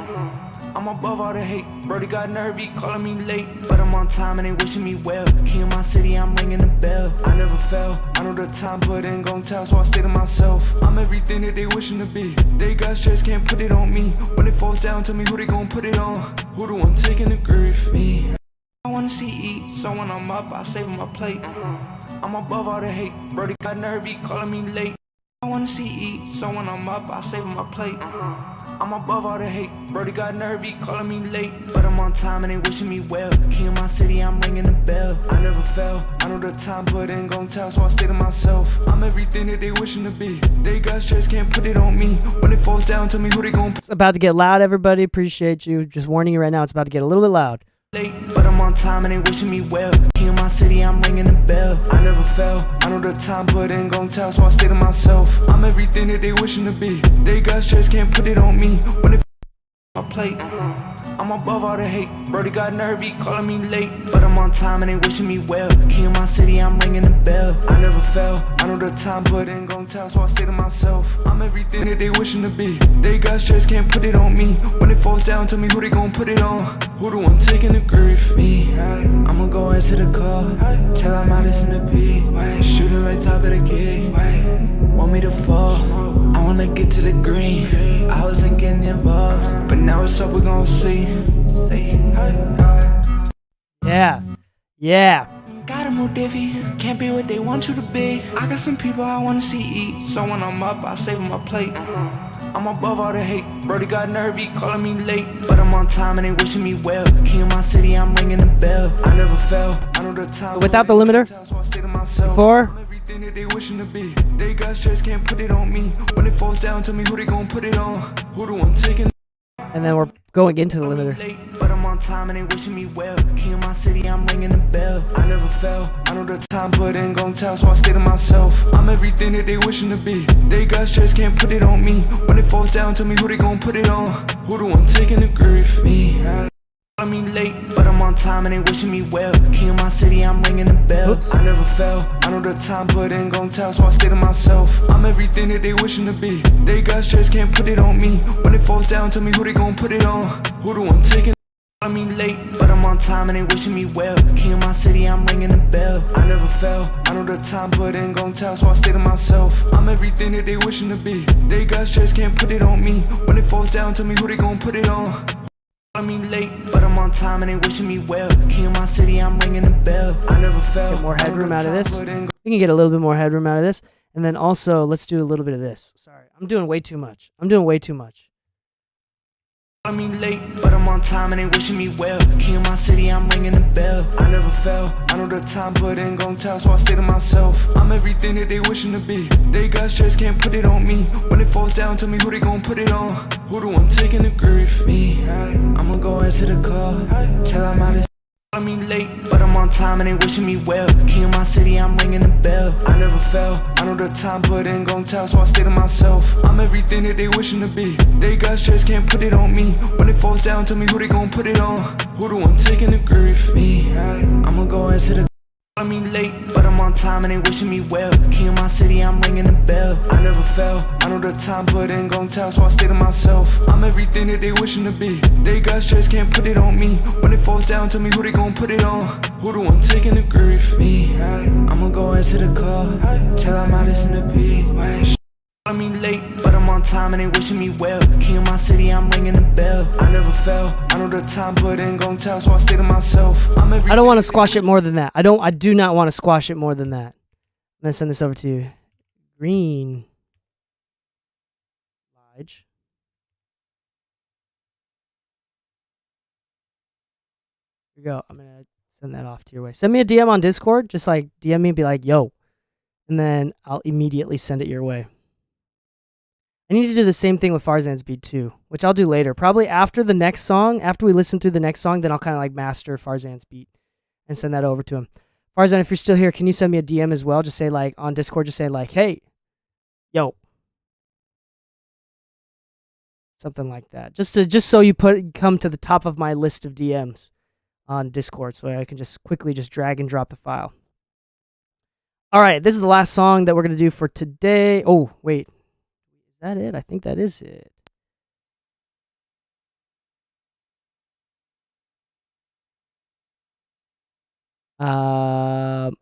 D: I'm above all the hate. Brody got nervy, calling me late, but I'm on time and they wishing me well. King of my city, I'm ringing the bell. I never fell, I know the time put in gon' tell, so I stay to myself. I'm everything that they wishing to be. They got stress, can't put it on me. When it falls down, tell me who they gon' put it on. Who the one taking the grief? Me. I wanna see eat, so when I'm up, I save my plate. I'm above all the hate. Brody got nervy, calling me late. I wanna see eat, so when I'm up, I save my plate. I'm above all the hate. Brody got nervy, calling me late, but I'm on time and they wishing me well. King of my city, I'm ringing the bell. I never fell, I know the time put in gon' tell, so I stay to myself. I'm everything that they wishing to be. They got stress, can't put it on me. When it falls down, tell me who they gon'
A: It's about to get loud, everybody. Appreciate you. Just warning you right now, it's about to get a little bit loud.
D: late, but I'm on time and they wishing me well. King of my city, I'm ringing the bell. I never fell, I know the time put in gon' tell, so I stay to myself. I'm everything that they wishing to be. They got stress, can't put it on me. When it my plate, I'm above all the hate. Brody got nervy, calling me late, but I'm on time and they wishing me well. King of my city, I'm ringing the bell. I never fell, I know the time put in gon' tell, so I stay to myself. I'm everything that they wishing to be. They got stress, can't put it on me. When it falls down, tell me who they gon' put it on. Who the one taking the grief? Me. I'ma go into the car, tell I'm out in the P. Shooting like top of the key. Want me to fall, I wanna get to the green. I wasn't getting involved, but now it's up, we gon' see.
A: Yeah.
D: Gotta move diffy, can't be what they want you to be. I got some people I wanna see eat, so when I'm up, I save my plate. I'm above all the hate. Brody got nervy, calling me late, but I'm on time and they wishing me well. King of my city, I'm ringing the bell. I never fell, I know the time.
A: Without the limiter? Before?
D: Everything that they wishing to be. They got stress, can't put it on me. When it falls down, tell me who they gon' put it on. Who the one taking?
A: And then we're going into the limiter.
D: Late, but I'm on time and they wishing me well. King of my city, I'm ringing the bell. I never fell, I know the time put in gon' tell, so I stay to myself. I'm everything that they wishing to be. They got stress, can't put it on me. When it falls down, tell me who they gon' put it on. Who the one taking the grief? Me. I mean late, but I'm on time and they wishing me well. King of my city, I'm ringing the bell.
A: Oops.
D: I never fell, I know the time put in gon' tell, so I stay to myself. I'm everything that they wishing to be. They got stress, can't put it on me. When it falls down, tell me who they gon' put it on. Who the one taking? I mean late, but I'm on time and they wishing me well. King of my city, I'm ringing the bell. I never fell, I know the time put in gon' tell, so I stay to myself. I'm everything that they wishing to be. They got stress, can't put it on me. When it falls down, tell me who they gon' put it on. I mean late, but I'm on time and they wishing me well. King of my city, I'm ringing the bell. I never fell.
A: Get more headroom out of this. We can get a little bit more headroom out of this. And then also, let's do a little bit of this. Sorry, I'm doing way too much.
D: I mean late, but I'm on time and they wishing me well. King of my city, I'm ringing the bell. I never fell, I know the time put in gon' tell, so I stay to myself. I'm everything that they wishing to be. They got stress, can't put it on me. When it falls down, tell me who they gon' put it on. Who the one taking the grief? Me. I'ma go into the car, tell I'm out of. I mean late, but I'm on time and they wishing me well. King of my city, I'm ringing the bell. I never fell, I know the time put in gon' tell, so I stay to myself. I'm everything that they wishing to be. They got stress, can't put it on me. When it falls down, tell me who they gon' put it on. Who the one taking the grief? Me. I'ma go into the. I mean late, but I'm on time and they wishing me well. King of my city, I'm ringing the bell. I never fell, I know the time put in gon' tell, so I stay to myself. I'm everything that they wishing to be. They got stress, can't put it on me. When it falls down, tell me who they gon' put it on. Who the one taking the grief? Me. I'ma go into the car, tell I'm out in the P. I mean late, but I'm on time and they wishing me well. King of my city, I'm ringing the bell. I never fell, I know the time put in gon' tell, so I stay to myself.
A: I don't want to squash it more than that. I do not want to squash it more than that. I'm gonna send this over to you. Green. Lige. Here we go. I'm gonna send that off to your way. Send me a DM on Discord. Just like DM me and be like, yo. And then I'll immediately send it your way. I need to do the same thing with Farzan's beat too, which I'll do later. Probably after the next song, after we listen through the next song, then I'll kind of like master Farzan's beat. and send that over to him. Farzan, if you're still here, can you send me a DM as well? Just say like on Discord, just say like, hey, yo. Something like that. Just so you come to the top of my list of DMs on Discord, so I can just quickly just drag and drop the file. All right, this is the last song that we're gonna do for today. Oh, wait. Is that it? I think that is it.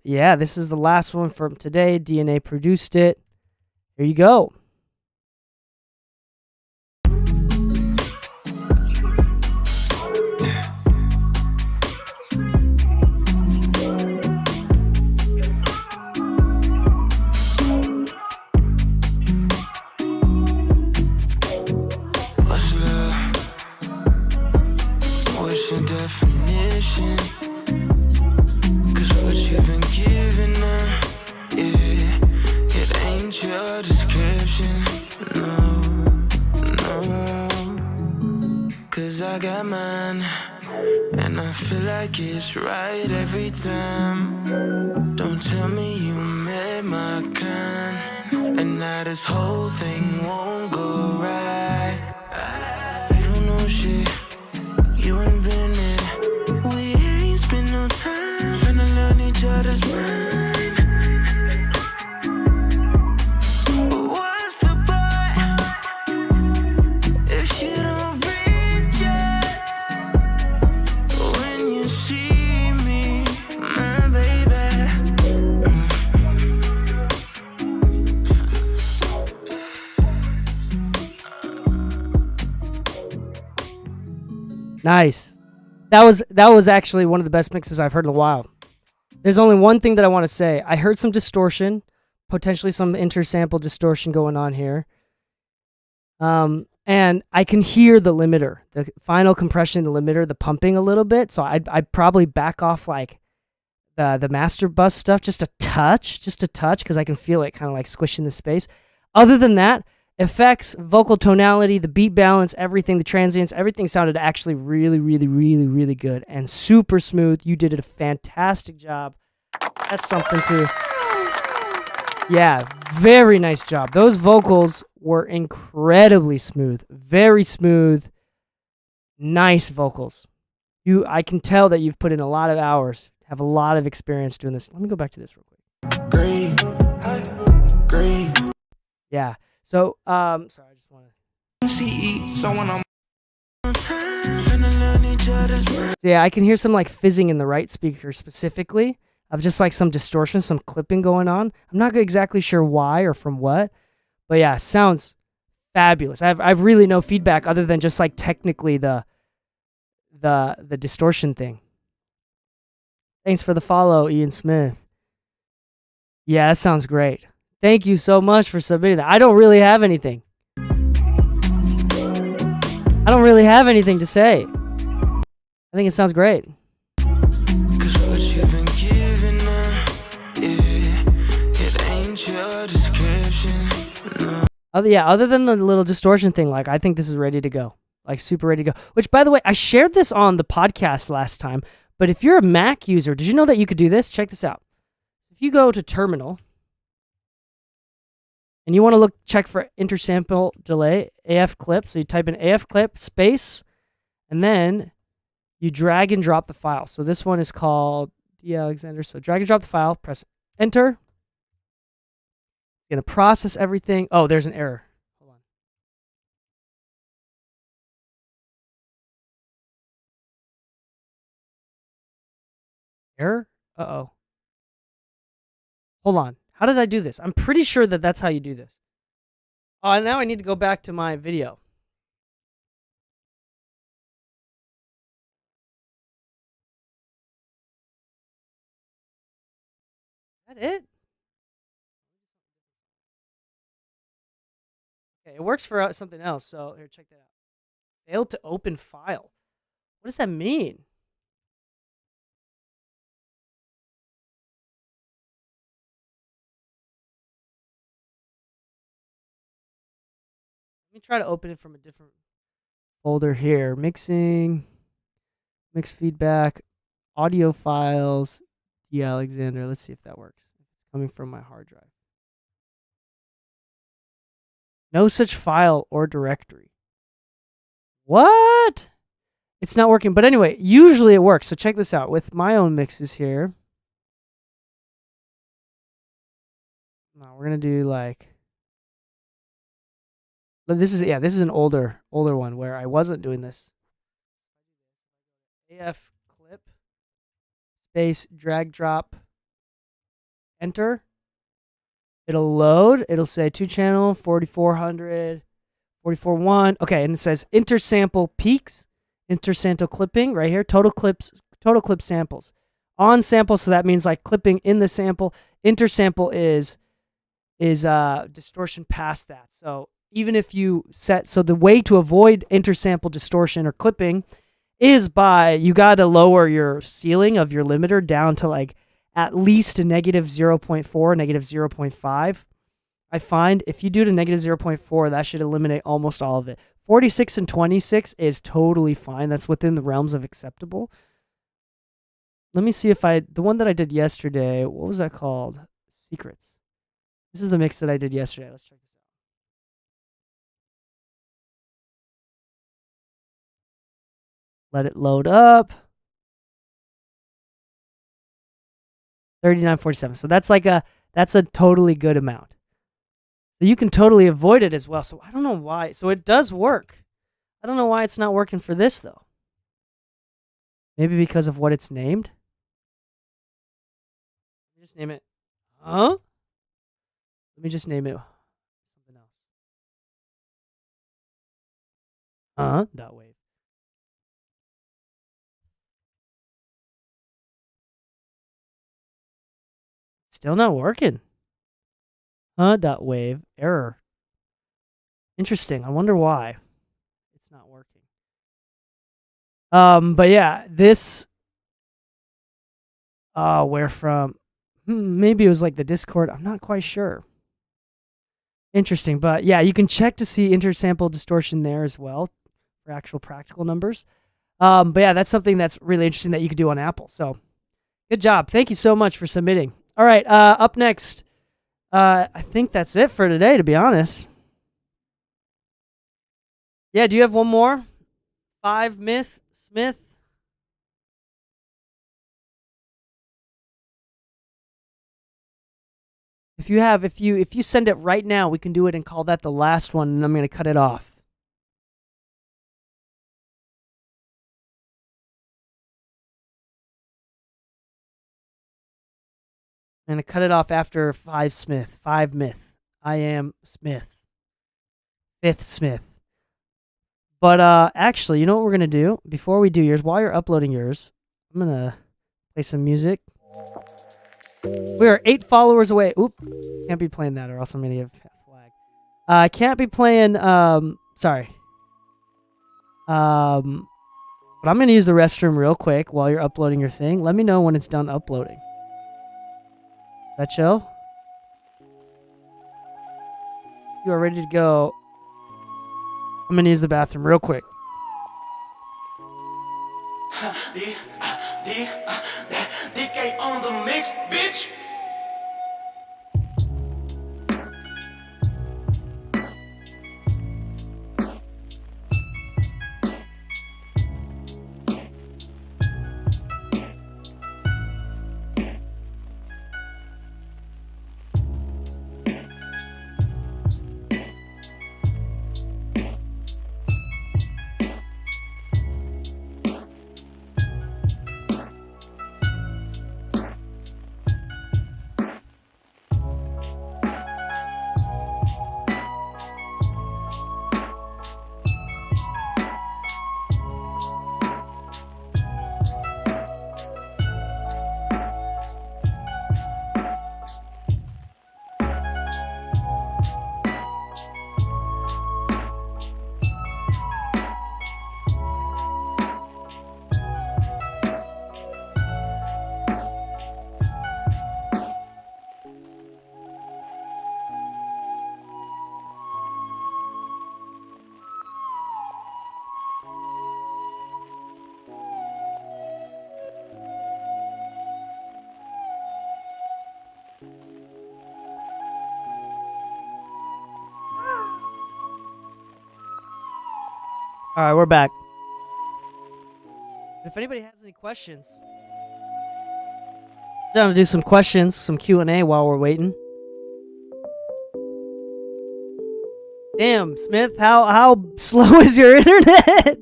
A: Yeah, this is the last one from today. DNA produced it. Here you go.
D: What's love? What's your definition? What you've been giving her, yeah, it ain't your description, no, no. Cause I got mine, and I feel like it's right every time. Don't tell me you met my kind, and now this whole thing won't go right. You don't know shit, you ain't been there, we ain't spent no time trying to learn each other's mind. But what's the point if you don't reach us when you see me, my baby?
A: Nice. That was actually one of the best mixes I've heard in a while. There's only one thing that I want to say. I heard some distortion, potentially some intersample distortion going on here. And I can hear the limiter, the final compression in the limiter, the pumping a little bit. So I'd probably back off like the master bus stuff just a touch, because I can feel it kind of like squishing the space. Other than that, effects, vocal tonality, the beat balance, everything, the transients, everything sounded actually really, really, really, really good and super smooth. You did a fantastic job. That's something to... Yeah, very nice job. Those vocals were incredibly smooth. Very smooth. Nice vocals. I can tell that you've put in a lot of hours, have a lot of experience doing this. Let me go back to this real quick.
D: Green.
A: Yeah. So, sorry, I just want to...
D: See someone on.
A: So yeah, I can hear some like fizzing in the right speaker specifically of just like some distortion, some clipping going on. I'm not exactly sure why or from what, but yeah, sounds fabulous. I've really no feedback other than just like technically the distortion thing. Thanks for the follow, Ian Smith. Yeah, that sounds great. Thank you so much for submitting that. I don't really have anything. I don't really have anything to say. I think it sounds great.
D: Cause what you've been giving her, yeah, it ain't your description, no.
A: Other than the little distortion thing, like I think this is ready to go. Like super ready to go. Which, by the way, I shared this on the podcast last time, but if you're a Mac user, did you know that you could do this? Check this out. If you go to Terminal, and you want to check for intersample delay, AF clip. So you type in AF clip space, and then you drag and drop the file. So this one is called D. Alexander. So drag and drop the file, press enter. It's going to process everything. Oh, there's an error. Hold on. Error? Uh-oh. Hold on. How did I do this? I'm pretty sure that that's how you do this. Oh, and now I need to go back to my video. Is that it? Okay, it works for something else. So here, check that out. Failed to open file. What does that mean? Let me try to open it from a different folder here. Mixing, mix feedback. audio files, D. Alexander. Let's see if that works. It's coming from my hard drive. No such file or directory. What? It's not working. But anyway, usually it works. So check this out. With my own mixes here. No, we're going to do like... This is an older one where I wasn't doing this. AF clip space drag drop enter. It'll load. It'll say 2-channel 4400 44.1. Okay, and it says intersample peaks, intersample clipping right here. Total clip samples. On sample, so that means like clipping in the sample. Intersample is distortion past that. So even if you so the way to avoid intersample distortion or clipping is you got to lower your ceiling of your limiter down to like at least a negative 0.4, negative 0.5. I find if you do to negative 0.4, that should eliminate almost all of it. 46 and 26 is totally fine. That's within the realms of acceptable. Let me see if the one that I did yesterday, what was that called? Secrets. This is the mix that I did yesterday. Let's check this out. Let it load up. 39.47. So that's a totally good amount. So you can totally avoid it as well. So I don't know why. So it does work. I don't know why it's not working for this though. Maybe because of what it's named. Let me just name it. Huh? Let me just name it something else. Dot wave. Still not working. Dot wave error. Interesting. I wonder why it's not working. But yeah, this. Where from? Maybe it was like the Discord. I'm not quite sure. Interesting, but yeah, you can check to see intersample distortion there as well for actual practical numbers. But yeah, that's something that's really interesting that you could do on Apple. So good job. Thank you so much for submitting. All right, up next, I think that's it for today, to be honest. Yeah, do you have one more? 5 Myth Smith? If you send it right now, we can do it and call that the last one, and I'm going to cut it off. I'm going to cut it off after 5 Smith. 5 Myth. I am Smith. 5th Smith. But actually, you know what we're going to do? Before we do yours, while you're uploading yours, I'm going to play some music. We are 8 followers away. Oop. Can't be playing that or else I'm going to give a flag. I can't be playing, sorry. But I'm going to use the restroom real quick while you're uploading your thing. Let me know when it's done uploading. That chill? You are ready to go. I'm going to use the bathroom real quick.
D: DK on the mix, bitch.
A: All right, we're back. If anybody has any questions, down to do some questions, some Q&A while we're waiting. Damn, Smith, how slow is your internet?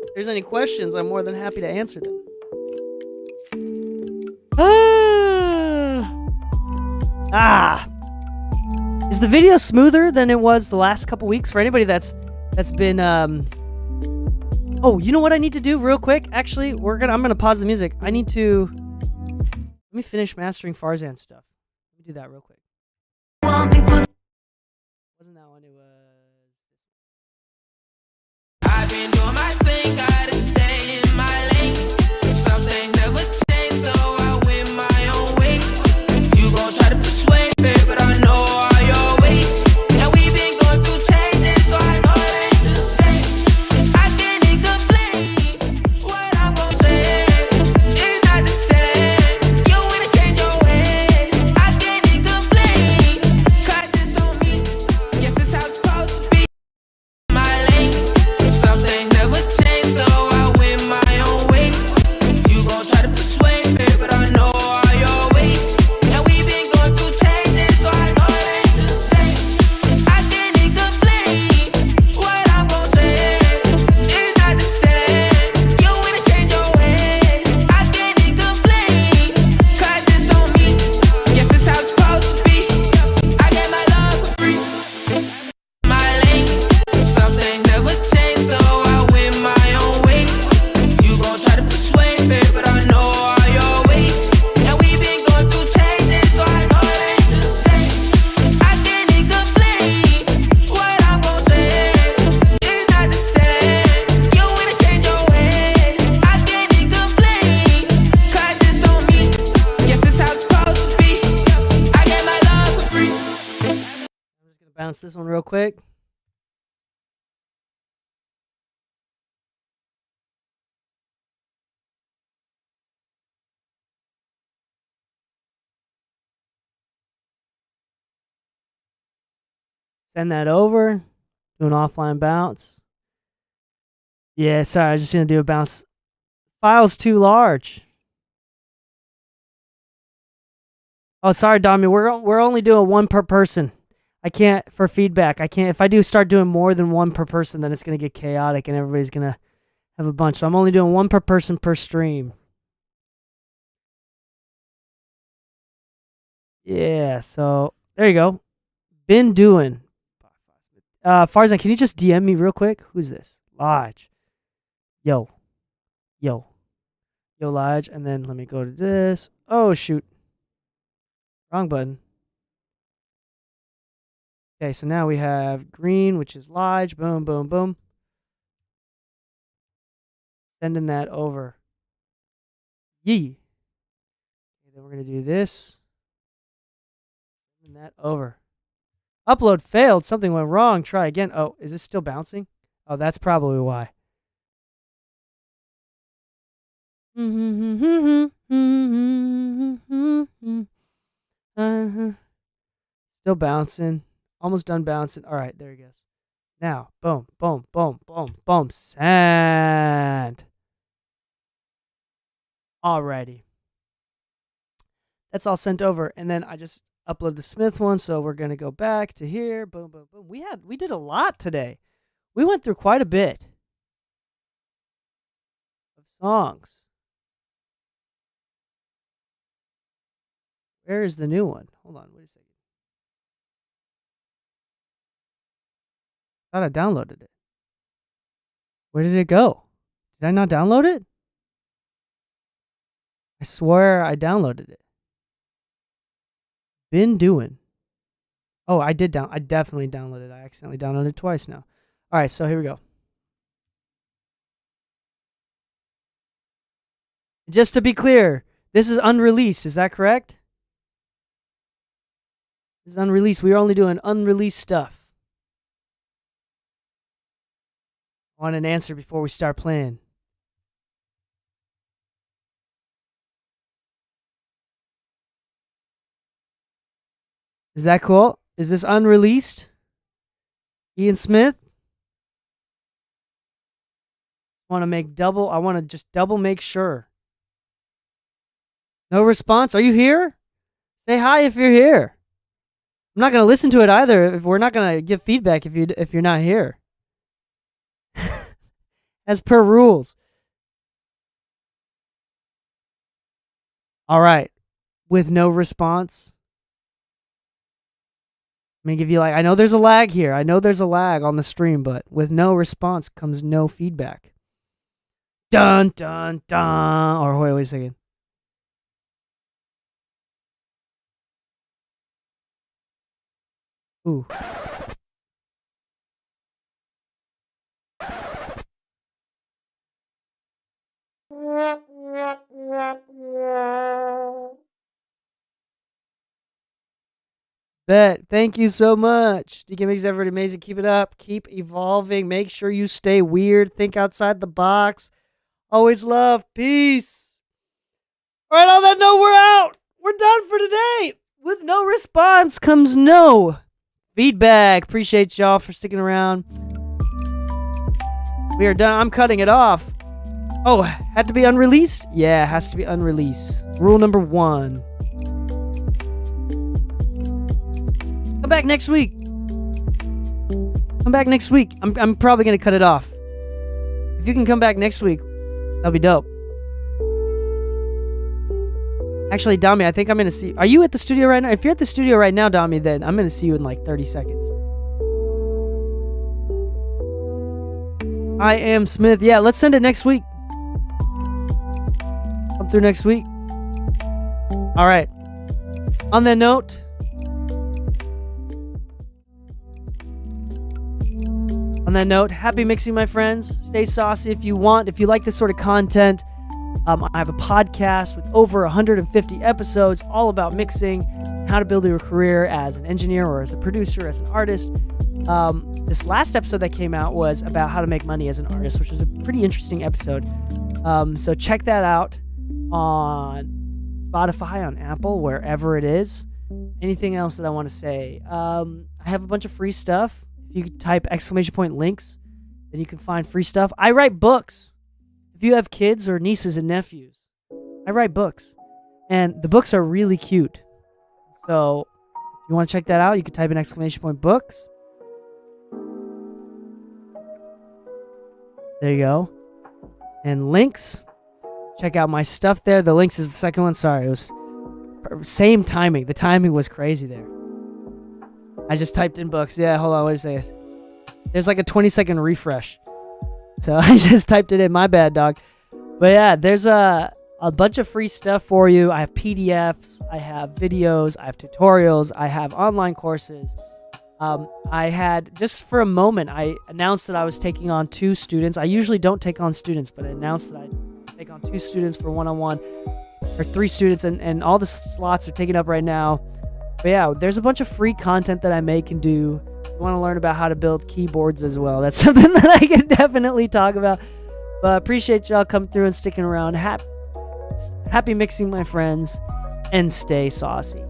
A: If there's any questions, I'm more than happy to answer them. Is the video smoother than it was the last couple weeks? For anybody that's been Oh, you know what I need to do real quick? Actually, I'm gonna pause the music. Let me finish mastering Farzan stuff. Let me do that real quick.
H: Want me for
A: Wasn't that one? It was.
D: I've been doing my thing, gotta stay in my lane. Something never changed, so I win my own way. You gon' try to persuade me, but I know all your ways. And we've been going through changes, so I know it ain't the same. I can't even complain. What I'm gon' say is not the same. You wanna change your ways. I can't even complain. 'Cause it's on me. Yes, it's how it's supposed to be. My lane. Something never changed, so I win my own way. You gon' try to persuade me, but I know all your ways. And we've been going through changes, so I know it ain't the same. I can't even complain. What I'm gon' say is not the same. You wanna change your ways. I can't even complain. 'Cause it's on me. Yes, it's how it's supposed to be. I get my love for free. My lane. Something never changed, so I win my own way. You gon' try to persuade me, but I know all your ways. And we've been going through changes, so I know it ain't the same. I can't even complain. What I'm gon' say is not the same. You wanna change your ways. I can't even complain. 'Cause it's on me. Yes, it's how it's supposed to be. I get my love for free.
A: I'm just gonna bounce this one real quick. Send that over. Do an offline bounce. Yeah, sorry, I was just gonna do a bounce. File's too large. Oh, sorry, Dami. We're only doing one per person. I can't for feedback. I can't. If I do start doing more than one per person, then it's gonna get chaotic and everybody's gonna have a bunch. So I'm only doing one per person per stream. Yeah. So there you go. Been doing. Farzan, can you just DM me real quick? Who's this? Lodge. Yo, Lodge, and then let me go to this. Oh shoot. Wrong button. Okay, so now we have green, which is Lodge. Boom, boom, boom. Sending that over. Yee. Okay, then we're going to do this. Sending that over. Upload failed. Something went wrong. Try again. Oh, is this still bouncing? Oh, that's probably why. Still bouncing. Almost done bouncing. All right, there he goes. Now, boom, boom, boom, boom, boom. Sand. Alrighty. That's all sent over. And then I just upload the Smith one. So we're going to go back to here. Boom, boom, boom. We did a lot today. We went through quite a bit of songs. Where is the new one? Hold on, wait a second. Thought I downloaded it. Where did it go? Did I not download it? I swear I downloaded it. Been doing. Oh, I definitely downloaded it. I accidentally downloaded it twice now. All right, so here we go. Just to be clear, this is unreleased. Is that correct? This is unreleased. We are only doing unreleased stuff. I want an answer before we start playing. Is that cool? Is this unreleased? Ian Smith? I want to just double make sure. No response? Are you here? Say hi if you're here. I'm not going to listen to it either if we're not going to give feedback if you're not here. As per rules. All right. With no response. I'm going to give you I know there's a lag here. I know there's a lag on the stream, but with no response comes no feedback. Dun, dun, dun. Or wait a second. Ooh. Bet. Thank you so much. DK makes everybody amazing. Keep it up. Keep evolving. Make sure you stay weird. Think outside the box. Always love. Peace. All right, on that note, we're out. We're done for today. With no response comes no feedback. Appreciate y'all for sticking around. We are done. I'm cutting it off. Oh, had to be unreleased? Yeah, it has to be unreleased. Rule number 1. Come back next week. Come back next week. I'm probably going to cut it off. If you can come back next week, that'll be dope. Actually, Dami, I think I'm going to see... Are you at the studio right now? If you're at the studio right now, Dami, then I'm going to see you in 30 seconds. I am Smith. Yeah, let's send it next week. Come through next week. All right. On that note... happy mixing, my friends. Stay saucy if you want. If you like this sort of content, I have a podcast with over 150 episodes all about mixing, how to build your career as an engineer or as a producer, as an artist. This last episode that came out was about how to make money as an artist, which was a pretty interesting episode. So check that out on Spotify, on Apple, wherever it is. Anything else that I want to say? I have a bunch of free stuff. If you type !links, then you can find free stuff. I write books. If you have kids or nieces and nephews, I write books. And the books are really cute. So if you want to check that out, you can type in !books. There you go. And links. Check out my stuff there. The links is the second one. Sorry, it was same timing. The timing was crazy there. I just typed in books. Yeah, hold on, wait a second. There's a 20-second refresh. So I just typed it in. My bad, dog. But yeah, there's a bunch of free stuff for you. I have PDFs. I have videos. I have tutorials. I have online courses. I had, just for a moment, I announced that I was taking on 2 students. I usually don't take on students, but I announced that I'd take on 2 students for one-on-one, or 3 students, and all the slots are taken up right now. But yeah, there's a bunch of free content that I make and do. If you want to learn about how to build keyboards as well, that's something that I can definitely talk about. But I appreciate y'all coming through and sticking around. Happy mixing, my friends, and stay saucy.